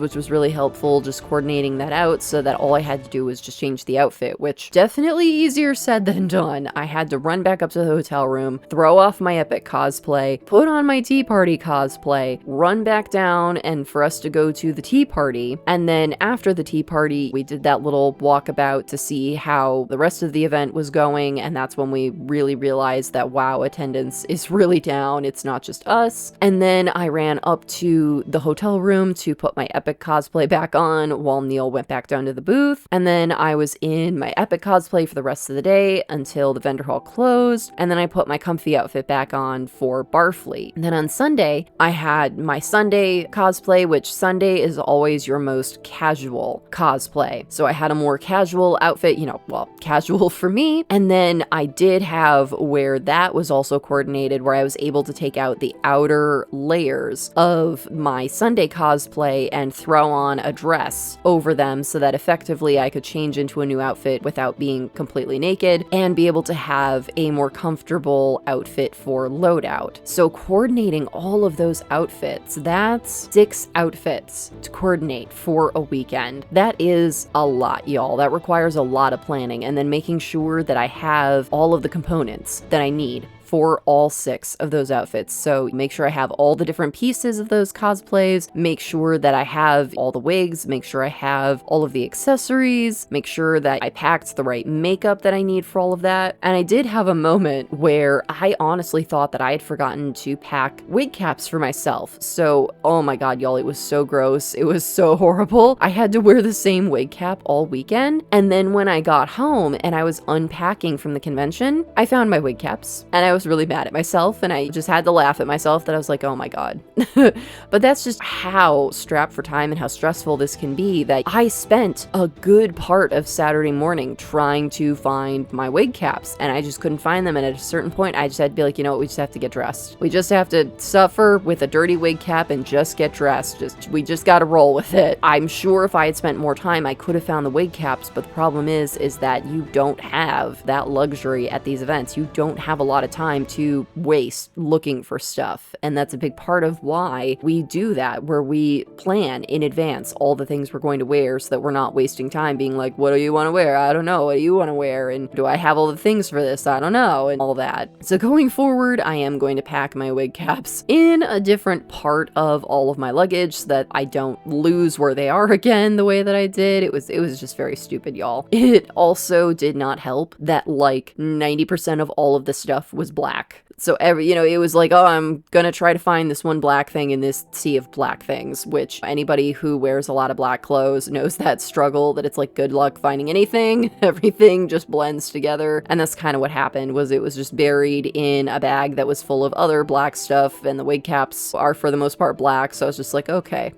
which was really helpful, just coordinating that out so that all I had to do was just change the outfit, which definitely easier said than done. I had to run back up to the hotel room, throw off my epic cosplay, put on my tea party cosplay, run back down, and for us to go to the tea party. And then after the tea party, we did that little walkabout to see how the rest of the event was going, and that's when we really realized that, wow, attendance is really down. It's not just us. And then I ran up to the hotel room to put my epic cosplay back on while Neal went back down to the booth. And then I was in my epic cosplay for the rest of the day until the vendor hall closed. And then I put my comfy outfit back on for Barfleet. And then on Sunday, I had my Sunday cosplay, which Sunday is always your most casual cosplay. So I had a more casual outfit, you know, well, casual for me. And then I did have where that was also coordinated, where I was able to take out the outer layers of my Sunday cosplay and throw on a dress over them so that effectively I could change into a new outfit without being completely naked and be able to have a more comfortable outfit for loadout. So coordinating all of those outfits, that's 6 outfits to coordinate for a weekend. That is a lot, y'all. That requires a lot of planning, and then making sure that I have all of the components that I need for all 6 of those outfits. So make sure I have all the different pieces of those cosplays, make sure that I have all the wigs, make sure I have all of the accessories, make sure that I packed the right makeup that I need for all of that. And I did have a moment where I honestly thought that I had forgotten to pack wig caps for myself. So, oh my god, y'all, it was so gross. It was so horrible. I had to wear the same wig cap all weekend. And then when I got home and I was unpacking from the convention, I found my wig caps, and I was really mad at myself, and I just had to laugh at myself that I was like, oh my god. But that's just how strapped for time and how stressful this can be, that I spent a good part of Saturday morning trying to find my wig caps, and I just couldn't find them. And at a certain point I just had to be like, you know what, we just have to get dressed. We just have to suffer with a dirty wig cap and just get dressed. We just gotta roll with it. I'm sure if I had spent more time I could have found the wig caps, but the problem is that you don't have that luxury at these events. You don't have a lot of time to waste looking for stuff, and that's a big part of why we do that, where we plan in advance all the things we're going to wear so that we're not wasting time being like, what do you want to wear? I don't know. What do you want to wear? And do I have all the things for this? I don't know, and all that. So going forward, I am going to pack my wig caps in a different part of all of my luggage so that I don't lose where they are again the way that I did. It was just very stupid, y'all. It also did not help that like 90% of all of the stuff was black. So it was like, oh, I'm gonna try to find this one black thing in this sea of black things, which anybody who wears a lot of black clothes knows that struggle, that it's like, good luck finding anything. Everything just blends together. And that's kind of what happened, was it was just buried in a bag that was full of other black stuff, and the wig caps are for the most part black. So I was just like, okay.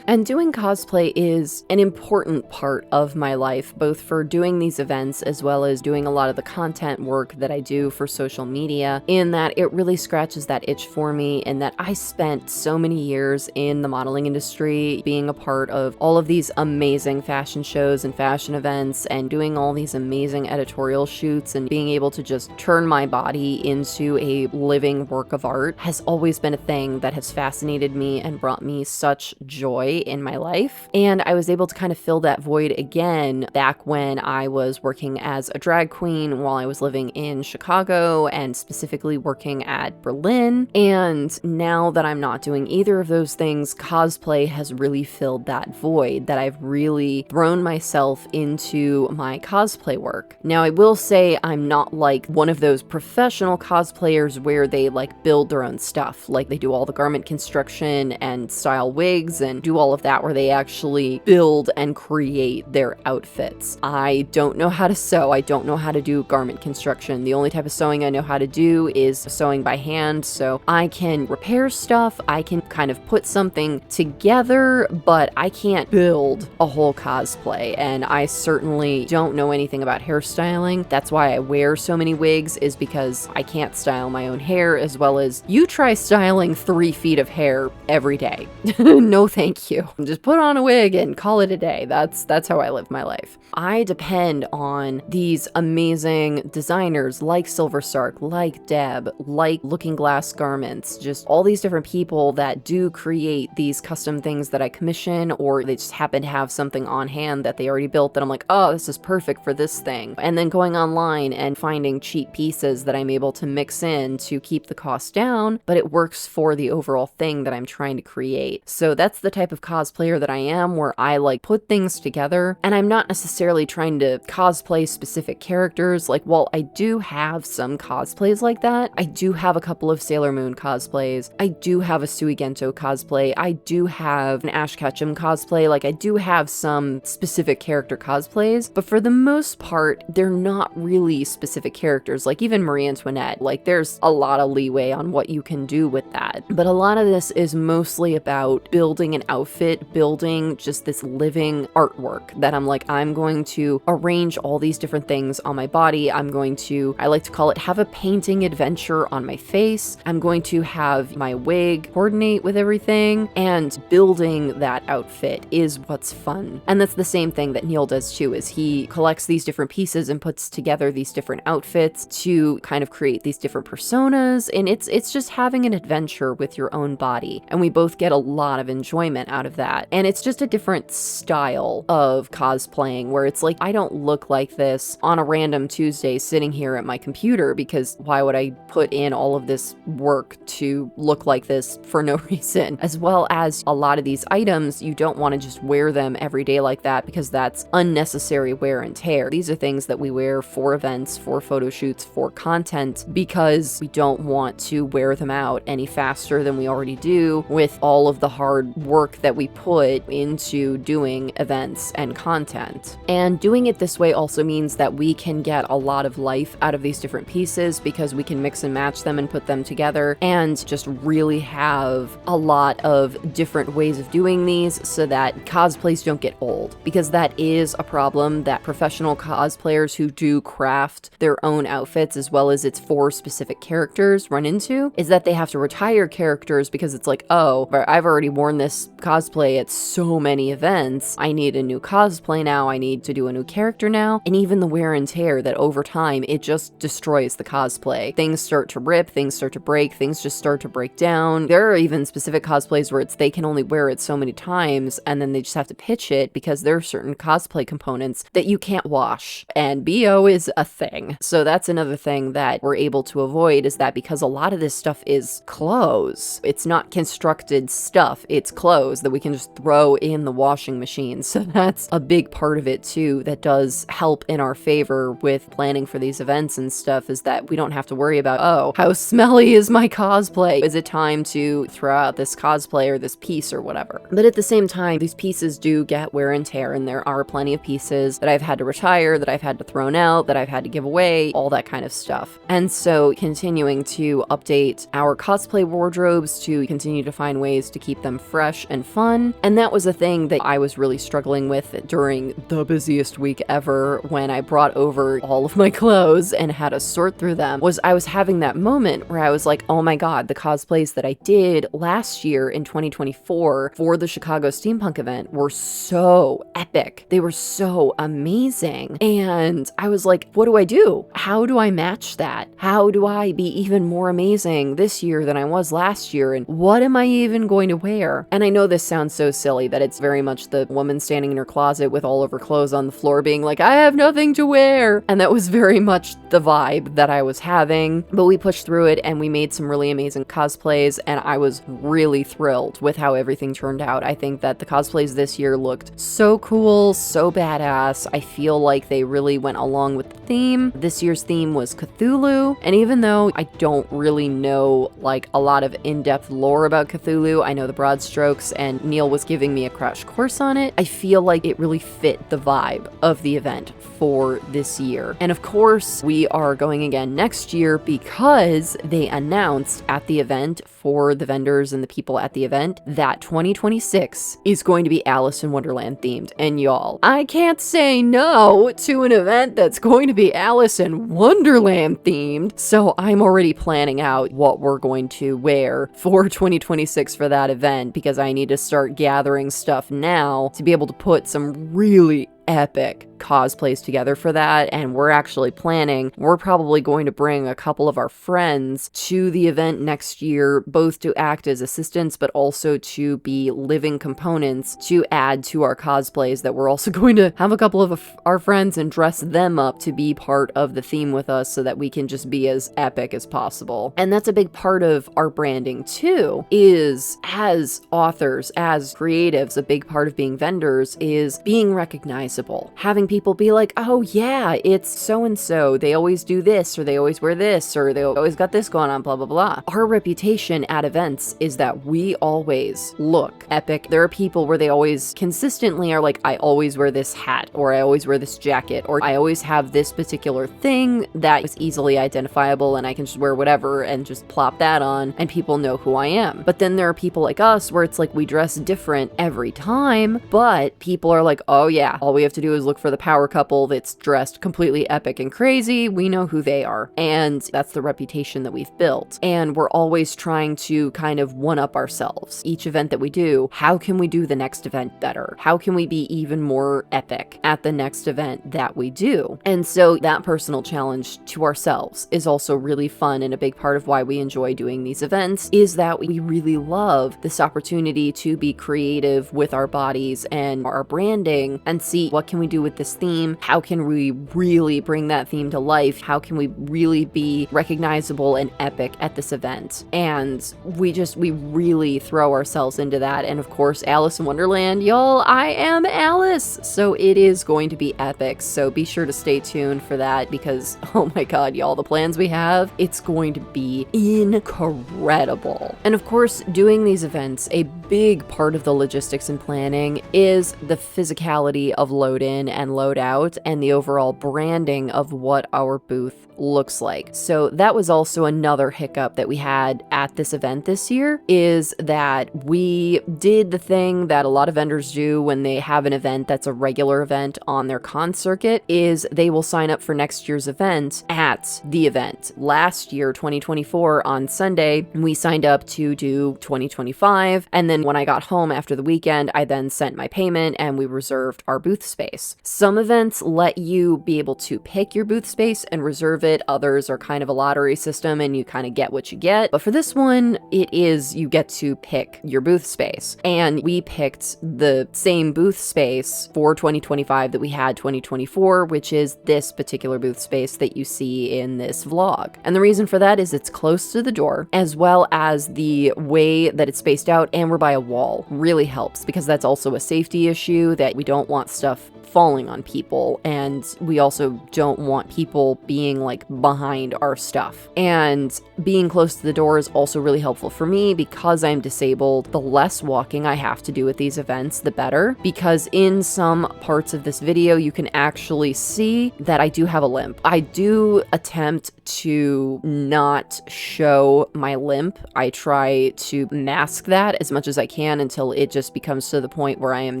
And doing cosplay is an important part of my life, both for doing these events as well as doing a lot of the content work that I do for social media, in that it really scratches that itch for me, and that I spent so many years in the modeling industry, being a part of all of these amazing fashion shows and fashion events, and doing all these amazing editorial shoots, and being able to just turn my body into a living work of art has always been a thing that has fascinated me and brought me such joy in my life. And I was able to kind of fill that void again back when I was working as a drag queen while I was living in Chicago, and specifically working at Berlin. And now that I'm not doing either of those things, cosplay has really filled that void, that I've really thrown myself into my cosplay work. Now, I will say I'm not like one of those professional cosplayers where they like build their own stuff, like they do all the garment construction and style wigs and and do all of that, where they actually build and create their outfits. I don't know how to sew. I don't know how to do garment construction. The only type of sewing I know how to do is sewing by hand, so I can repair stuff, I can kind of put something together, but I can't build a whole cosplay, and I certainly don't know anything about hairstyling. That's why I wear so many wigs, is because I can't style my own hair, as well as you try styling 3 feet of hair every day. No thank you. Just put on a wig and call it a day. That's how I live my life. I depend on these amazing designers like Silversark, like Deb, like Looking Glass Garments, just all these different people that do create these custom things that I commission, or they just happen to have something on hand that they already built that I'm like, oh, this is perfect for this thing. And then going online and finding cheap pieces that I'm able to mix in to keep the cost down, but it works for the overall thing that I'm trying to create. So that's the type of cosplayer that I am, where I like put things together, and I'm not necessarily trying to cosplay specific characters. Like, while I do have some cosplays like that, I do have a couple of Sailor Moon cosplays, I do have a Suigento cosplay, I do have an Ash Ketchum cosplay, like I do have some specific character cosplays, but for the most part, they're not really specific characters. Like even Marie Antoinette, like there's a lot of leeway on what you can do with that. But a lot of this is mostly about building an outfit, building just this living artwork that I'm like, I'm going to arrange all these different things on my body. I'm going to, I like to call it, have a painting adventure on my face. I'm going to have my wig coordinate with everything, and building that outfit is what's fun. And that's the same thing that Neal does too, is he collects these different pieces and puts together these different outfits to kind of create these different personas, and it's just having an adventure with your own body, and we both get a lot of enjoyment out of that. And it's just a different style of cosplaying, where it's like, I don't look like this on a random Tuesday sitting here at my computer, because why would I put in all of this work to look like this for no reason? As well as a lot of these items, you don't want to just wear them every day like that, because that's unnecessary wear and tear. These are things that we wear for events, for photo shoots, for content, because we don't want to wear them out any faster than we already do with all of the hard work that we put into doing events and content. And doing it this way also means that we can get a lot of life out of these different pieces, because we can mix and match them and put them together and just really have a lot of different ways of doing these, so that cosplays don't get old. Because that is a problem that professional cosplayers who do craft their own outfits, as well as it's for specific characters, run into, is that they have to retire characters, because it's like, oh, I've already worn this cosplay at so many events, I need a new cosplay now, I need to do a new character now. And even the wear and tear, that over time it just destroys the cosplay. Things start to rip, things start to break, things just start to break down. There are even specific cosplays where it's they can only wear it so many times, and then they just have to pitch it, because there are certain cosplay components that you can't wash, and BO is a thing. So that's another thing that we're able to avoid, is that because a lot of this stuff is clothes, it's not constructed stuff, it's clothes that we can just throw in the washing machine. So that's a big part of it too, that does help in our favor with planning for these events and stuff, is that we don't have to worry about, oh, how smelly is my cosplay? Is it time to throw out this cosplay or this piece or whatever? But at the same time, these pieces do get wear and tear, and there are plenty of pieces that I've had to retire, that I've had to throw out, that I've had to give away, all that kind of stuff. And so continuing to update our cosplay wardrobes to continue to find ways to keep them fresh and fun. And that was a thing that I was really struggling with during the busiest week ever, when I brought over all of my clothes and had to sort through them. Was I was having that moment where I was like, oh my god, the cosplays that I did last year in 2024 for the Chicago Steampunk event were so epic. They were so amazing. And I was like, what do I do? How do I match that? How do I be even more amazing this year than I was last year? And what am I even going to wear? And I know this sounds so silly, that it's very much the woman standing in her closet with all of her clothes on the floor being like, I have nothing to wear. And that was very much the vibe that I was having. But we pushed through it, and we made some really amazing cosplays, and I was really thrilled with how everything turned out. I think that the cosplays this year looked so cool, so badass. I feel like they really went along with the theme. This year's theme was Cthulhu, and even though I don't really know like a lot of in-depth lore about Cthulhu, I know the broad strokes, and Neal was giving me a crash course on it, I feel like it really fit the vibe of the event for this year. And of course, we are going again next year because they announced at the event for the vendors and the people at the event that 2026 is going to be Alice in Wonderland themed. And y'all, I can't say no to an event that's going to be Alice in Wonderland themed. So I'm already planning out what we're going to wear for 2026 for that event, because I need to start gathering stuff now to be able to put some really epic cosplays together for that. And we're actually planning, we're probably going to bring a couple of our friends to the event next year, both to act as assistants, but also to be living components to add to our cosplays, that we're also going to have a couple of our friends and dress them up to be part of the theme with us, so that we can just be as epic as possible. And that's a big part of our branding too, is as authors, as creatives, a big part of being vendors is being recognizable. Having people be like, oh yeah, it's so-and-so, they always do this, or they always wear this, or they always got this going on, blah, blah, blah. Our reputation at events is that we always look epic. There are people where they always consistently are like, I always wear this hat, or I always wear this jacket, or I always have this particular thing that is easily identifiable and I can just wear whatever and just plop that on and people know who I am. But then there are people like us where it's like we dress different every time, but people are like, oh yeah, all we have to do is look for the power couple that's dressed completely epic and crazy. We know who they are. And that's the reputation that we've built. And we're always trying to kind of one-up ourselves. Each event that we do, how can we do the next event better? How can we be even more epic at the next event that we do? And so that personal challenge to ourselves is also really fun, and a big part of why we enjoy doing these events is that we really love this opportunity to be creative with our bodies and our branding and see what can we do with this theme? How can we really bring that theme to life? How can we really be recognizable and epic at this event? And we really throw ourselves into that. And of course, Alice in Wonderland, y'all, I am Alice. So it is going to be epic. So be sure to stay tuned for that, because oh my God, y'all, the plans we have, it's going to be incredible. And of course, doing these events, a big part of the logistics and planning is the physicality of load in and load out, and the overall branding of what our booth looks like. So that was also another hiccup that we had at this event this year, is that we did the thing that a lot of vendors do when they have an event that's a regular event on their con circuit, is they will sign up for next year's event at the event. Last year, 2024, on Sunday, we signed up to do 2025, and then when I got home after the weekend, I then sent my payment and we reserved our booth space. Some events let you be able to pick your booth space and reserve it. Others are kind of a lottery system and you kind of get what you get. But for this one, it is you get to pick your booth space. And we picked the same booth space for 2025 that we had 2024, which is this particular booth space that you see in this vlog. And the reason for that is it's close to the door, as well as the way that it's spaced out, and we're by a wall really helps, because that's also a safety issue, that we don't want stuff falling on people, and we also don't want people being like behind our stuff. And being close to the door is also really helpful for me, because I'm disabled. The less walking I have to do at these events, the better, because in some parts of this video you can actually see that I do have a limp. I do attempt to not show my limp. I try to mask that as much as I can until it just becomes to the point where I am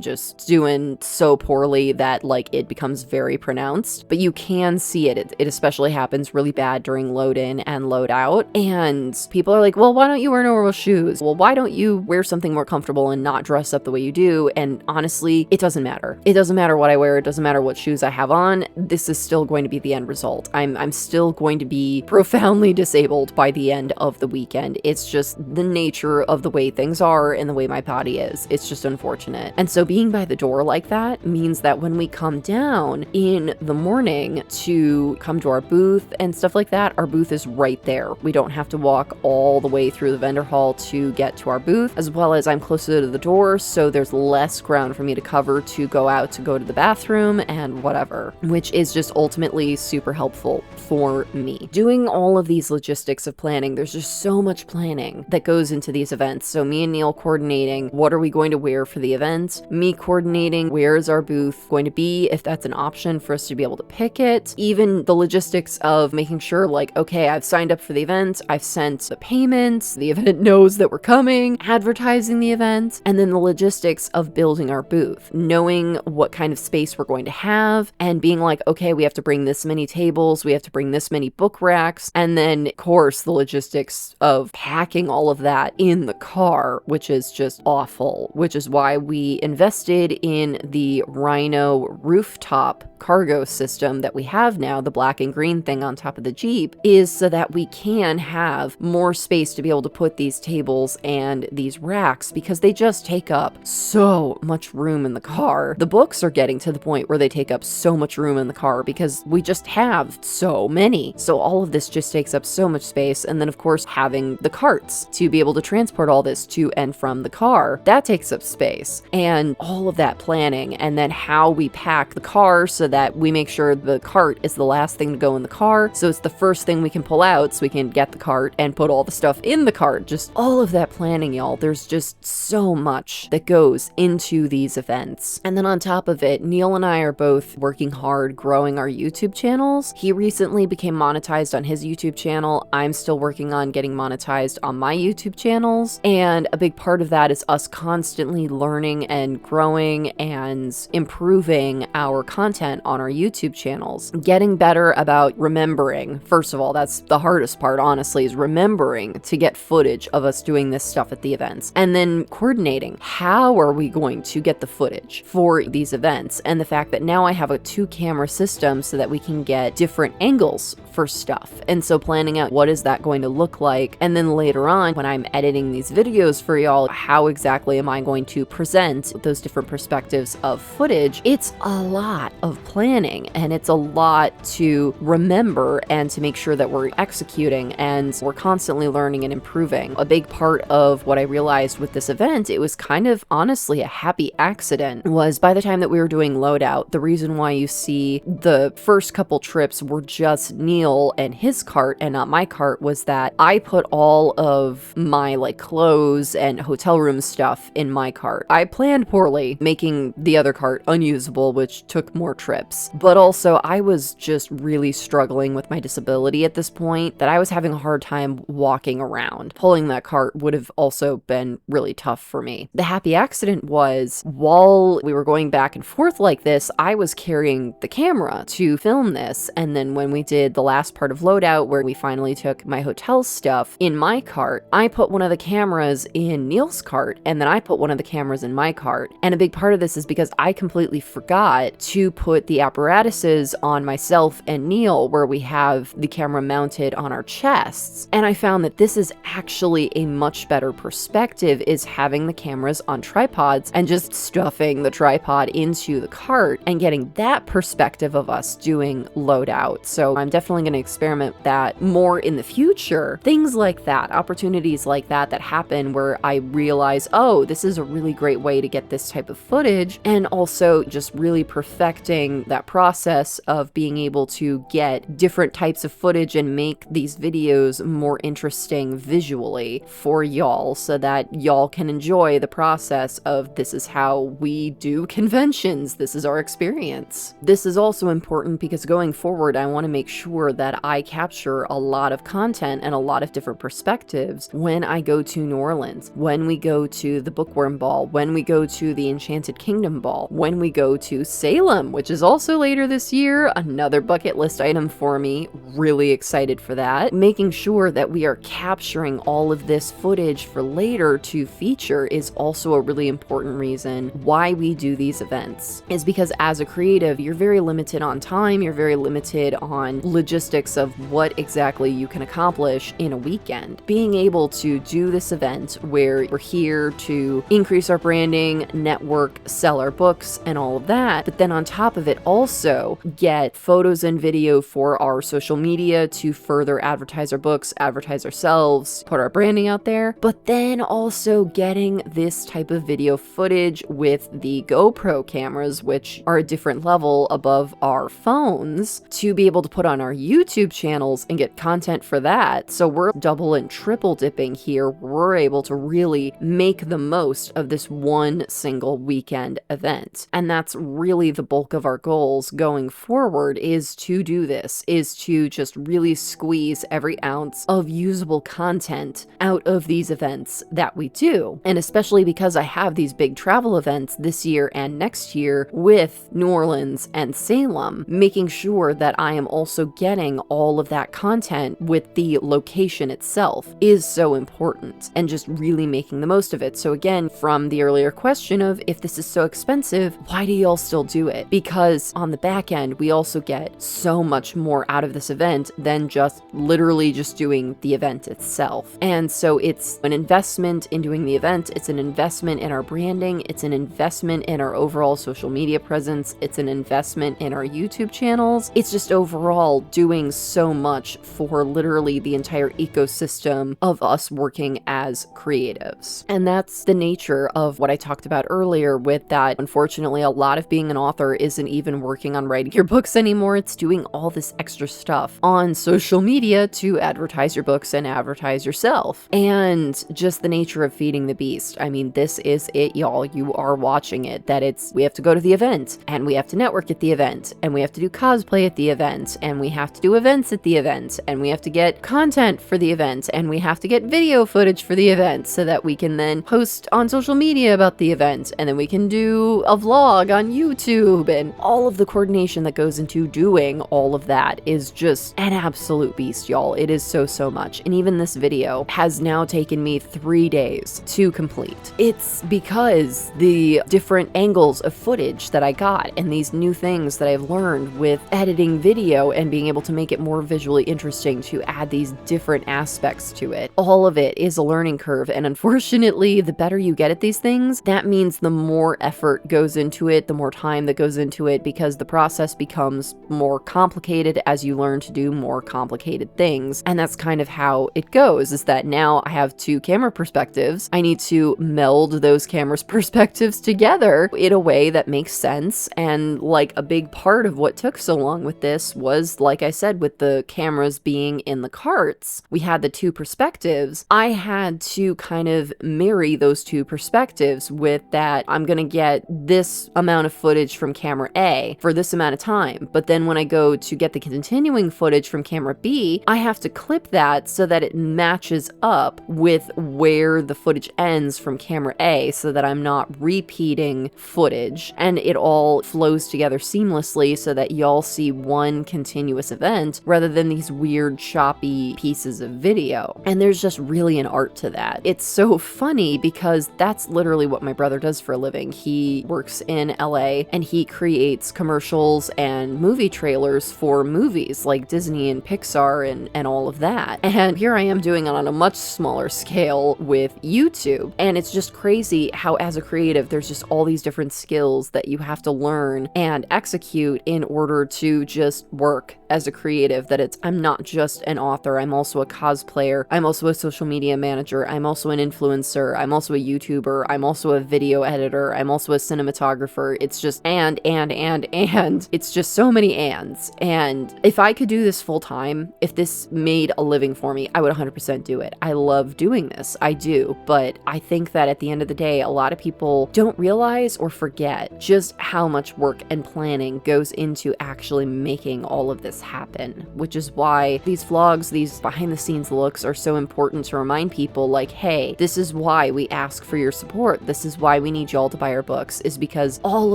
just doing so poorly that like it becomes very pronounced. But you can see it. It especially happens really bad during load in and load out. And people are like, well, why don't you wear normal shoes? Well, why don't you wear something more comfortable and not dress up the way you do? And honestly, it doesn't matter. It doesn't matter what I wear. It doesn't matter what shoes I have on. This is still going to be the end result. I'm still going to be profoundly disabled by the end of the weekend. It's just the nature of the way things are and the way my body is. It's just unfortunate. And so being by the door like that means that when when we come down in the morning to come to our booth and stuff like that, our booth is right there. We don't have to walk all the way through the vendor hall to get to our booth, as well as I'm closer to the door, so there's less ground for me to cover to go out to go to the bathroom and whatever, which is just ultimately super helpful for me. Doing all of these logistics of planning, there's just so much planning that goes into these events. So me and Neal coordinating what are we going to wear for the event, me coordinating where is our booth going to be, if that's an option for us to be able to pick it, even the logistics of making sure like, okay, I've signed up for the event, I've sent the payments, the event knows that we're coming, advertising the event, and then the logistics of building our booth, knowing what kind of space we're going to have, and being like, okay, we have to bring this many tables, we have to bring this many book racks, and then of course the logistics of packing all of that in the car, which is just awful, which is why we invested in the Rhino rooftop cargo system that we have now, the black and green thing on top of the Jeep, is so that we can have more space to be able to put these tables and these racks, because they just take up so much room in the car. The books are getting to the point where they take up so much room in the car because we just have so many. So all of this just takes up so much space. And then of course having the carts to be able to transport all this to and from the car, that takes up space. And all of that planning, and then how we pack the car so that we make sure the cart is the last thing to go in the car, so it's the first thing we can pull out so we can get the cart and put all the stuff in the cart. Just all of that planning, y'all. There's just so much that goes into these events. And then on top of it, Neal and I are both working hard growing our YouTube channels. He recently became monetized on his YouTube channel. I'm still working on getting monetized on my YouTube channels, and a big part of that is us constantly learning and growing and improving our content on our YouTube channels, getting better about remembering. First of all, that's the hardest part, honestly, is remembering to get footage of us doing this stuff at the events, and then coordinating how are we going to get the footage for these events, and the fact that now I have a 2-camera system so that we can get different angles for stuff. And so planning out what is that going to look like, and then later on when I'm editing these videos for y'all, how exactly am I going to present those different perspectives of footage. It's a lot of planning, and it's a lot to remember and to make sure that we're executing, and we're constantly learning and improving. A big part of what I realized with this event, it was kind of honestly a happy accident, was by the time that we were doing loadout, the reason why you see the first couple trips were just Neal and his cart and not my cart was that I put all of my like clothes and hotel room stuff in my cart. I planned poorly, making the other cart unusable, which took more trips. But also I was just really struggling with my disability at this point, that I was having a hard time walking around. Pulling that cart would have also been really tough for me. The happy accident was, while we were going back and forth like this, I was carrying the camera to film this, and then when we did the last part of loadout where we finally took my hotel stuff in my cart, I put one of the cameras in Neal's cart, and then I put one of the cameras in my cart. And a big part of this is because I completely forgot to put the apparatuses on myself and Neal where we have the camera mounted on our chests. And I found that this is actually a much better perspective, is having the cameras on tripods and just stuffing the tripod into the cart and getting that perspective of us doing loadout. So I'm definitely going to experiment with that more in the future. Things like that, opportunities like that that happen where I realize, oh, this is a really great way to get this type of footage, and also just really perfecting that process of being able to get different types of footage and make these videos more interesting visually for y'all, so that y'all can enjoy the process of this is how we do conventions, this is our experience. This is also important because going forward, I want to make sure that I capture a lot of content and a lot of different perspectives when I go to New Orleans, when we go to the Bookworm Ball, when we go to the Enchanted Kingdom Ball, when we go to Salem, which is also later this year, another bucket list item for me, really excited for that. Making sure that we are capturing all of this footage for later to feature is also a really important reason why we do these events, is because as a creative, you're very limited on time, you're very limited on logistics of what exactly you can accomplish in a weekend. Being able to do this event where we're here to increase our branding, network, sell our books, and all of that, but then on top of it also get photos and video for our social media to further advertise our books, advertise ourselves, put our branding out there, but then also getting this type of video footage with the GoPro cameras, which are a different level above our phones, to be able to put on our YouTube channels and get content for that. So we're double and triple dipping here. We're able to really make the most of this one single weekend event. And that's really the bulk of our goals going forward, is to do this, is to just really squeeze every ounce of usable content out of these events that we do. And especially because I have these big travel events this year and next year with New Orleans and Salem, making sure that I am also getting all of that content with the location itself is so important, and just really making the most of it. So again, from the earlier question of, if this is so expensive, why do y'all still do it? Because on the back end, we also get so much more out of this event than just literally just doing the event itself. And so it's an investment in doing the event, it's an investment in our branding, it's an investment in our overall social media presence, it's an investment in our YouTube channels. It's just overall doing so much for literally the entire ecosystem of us working as creatives. And that's the nature of what I talked about earlier with that. Unfortunately, a lot of being an author isn't even working on writing your books anymore. It's doing all this extra stuff on social media to advertise your books and advertise yourself. And just the nature of feeding the beast. I mean, this is it, y'all. You are watching it. That we have to go to the event, and we have to network at the event, and we have to do cosplay at the event, and we have to do events at the event, and we have to get content for the event, and we have to get video footage for the event so that we can then post on social media about the event, and then we can do a vlog on YouTube. And all of the coordination that goes into doing all of that is just an absolute beast, y'all. It is so much. And even this video has now taken me 3 days to complete. It's because the different angles of footage that I got and these new things that I've learned with editing video and being able to make it more visually interesting, to add these different aspects to it. All of it is a learning curve, and unfortunately, the better you get at these things, that means the more effort goes into it, the more time that goes into it, because the process becomes more complicated as you learn to do more complicated things. And that's kind of how it goes, is that now I have 2 camera perspectives. I need to meld those cameras perspectives together in a way that makes sense. And like, a big part of what took so long with this was, like I said, with the cameras being in the carts, we had the 2 perspectives. I had to kind of marry those 2 perspectives with that I'm gonna get this amount of footage from camera A for this amount of time, but then when I go to get the continuing footage from camera B, I have to clip that so that it matches up with where the footage ends from camera A, so that I'm not repeating footage, and it all flows together seamlessly so that y'all see one continuous event rather than these weird choppy pieces of video. And there's just really an art to that. It's so funny because that's literally what my brother does for a living. He works in LA and he creates commercials and movie trailers for movies like Disney and Pixar and all of that. And here I am doing it on a much smaller scale with YouTube. And it's just crazy how, as a creative, there's just all these different skills that you have to learn and execute in order to just work as a creative. That I'm not just an author, I'm also a cosplayer, I'm also a social media manager, I'm also an influencer, I'm also a YouTuber, I'm also a video editor, I'm also a cinematographer. It's just and it's just so many ands. And if I could do this full time, if this made a living for me, I would 100% do it. I love doing this, I do, but I think that at the end of the day, a lot of people don't realize or forget just how much work and planning goes into actually making all of this happen, which is why these vlogs, these behind the scenes looks are so important to remind people, like, hey, this is why we ask for your support. This is why we need y'all to buy our books, is because all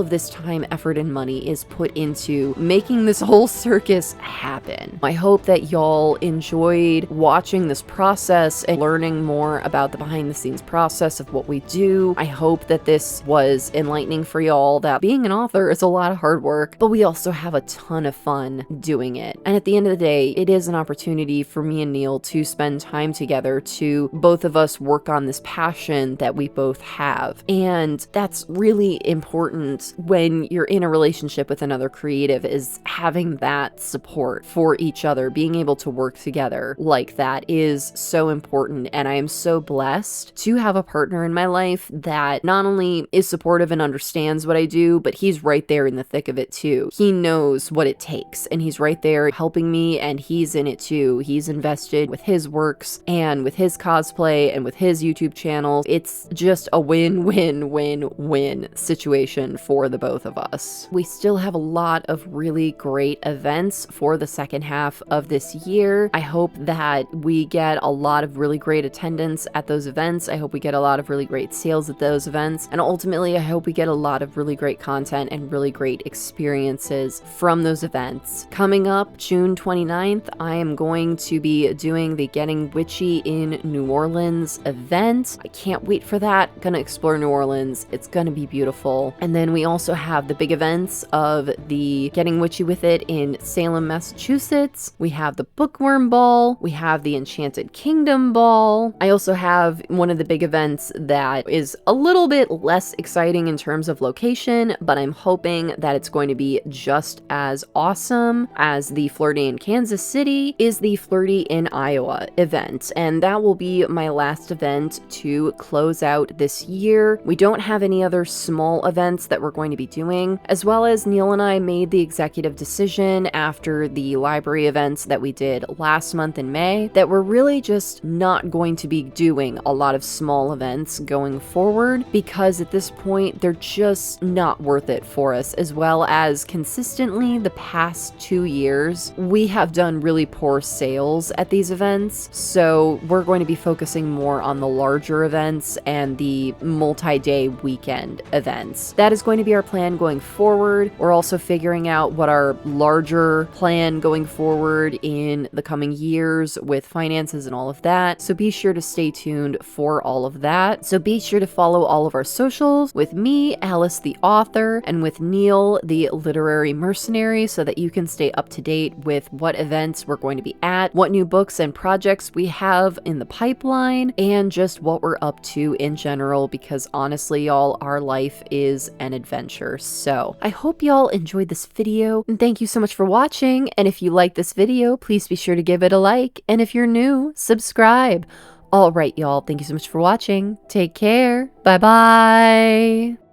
of this time, effort, and money is put into making this whole circus happen. I hope that y'all enjoyed watching this process and learning more about the behind the scenes process of what we do. I hope that this was enlightening for y'all, that being an author is a lot of hard work, but we also have a ton of fun doing it. And at the end of the day, it is an opportunity for me and Neal to spend time together, to both of us work on this passion that we both have. And that's really important important when you're in a relationship with another creative is having that support for each other. Being able to work together like that is so important, and I am so blessed to have a partner in my life that not only is supportive and understands what I do, but he's right there in the thick of it too. He knows what it takes, and he's right there helping me, and he's in it too. He's invested with his works and with his cosplay and with his YouTube channel. It's just a win-win-win-win situation for the both of us. We still have a lot of really great events for the second half of this year. I hope that we get a lot of really great attendance at those events. I hope we get a lot of really great sales at those events. And ultimately, I hope we get a lot of really great content and really great experiences from those events. Coming up June 29th, I am going to be doing the Getting Witchy in New Orleans event. I can't wait for that. Gonna explore New Orleans. It's gonna be beautiful. And then we also have the big events of the Getting Witchy with It in Salem, Massachusetts. We have the Bookworm Ball. We have the Enchanted Kingdom Ball. I also have one of the big events that is a little bit less exciting in terms of location, but I'm hoping that it's going to be just as awesome as the Flirty in Kansas City is the Flirty in Iowa event. And that will be my last event to close out this year. We don't have any other small events that we're going to be doing, as well as Neal and I made the executive decision after the library events that we did last month in May that we're really just not going to be doing a lot of small events going forward, because at this point they're just not worth it for us, as well as consistently the past 2 years we have done really poor sales at these events. So we're going to be focusing more on the larger events and the multi-day weekend events. That is going to be our plan going forward. We're also figuring out what our larger plan going forward in the coming years with finances and all of that. So be sure to stay tuned for all of that. So be sure to follow all of our socials with me, Alice the author, and with Neal the literary mercenary, so that you can stay up to date with what events we're going to be at, what new books and projects we have in the pipeline, and just what we're up to in general, because honestly, y'all, our life is an adventure. So I hope y'all enjoyed this video, and thank you so much for watching. And if you like this video, please be sure to give it a like, and if you're new, subscribe. All right, y'all, thank you so much for watching. Take care. Bye bye.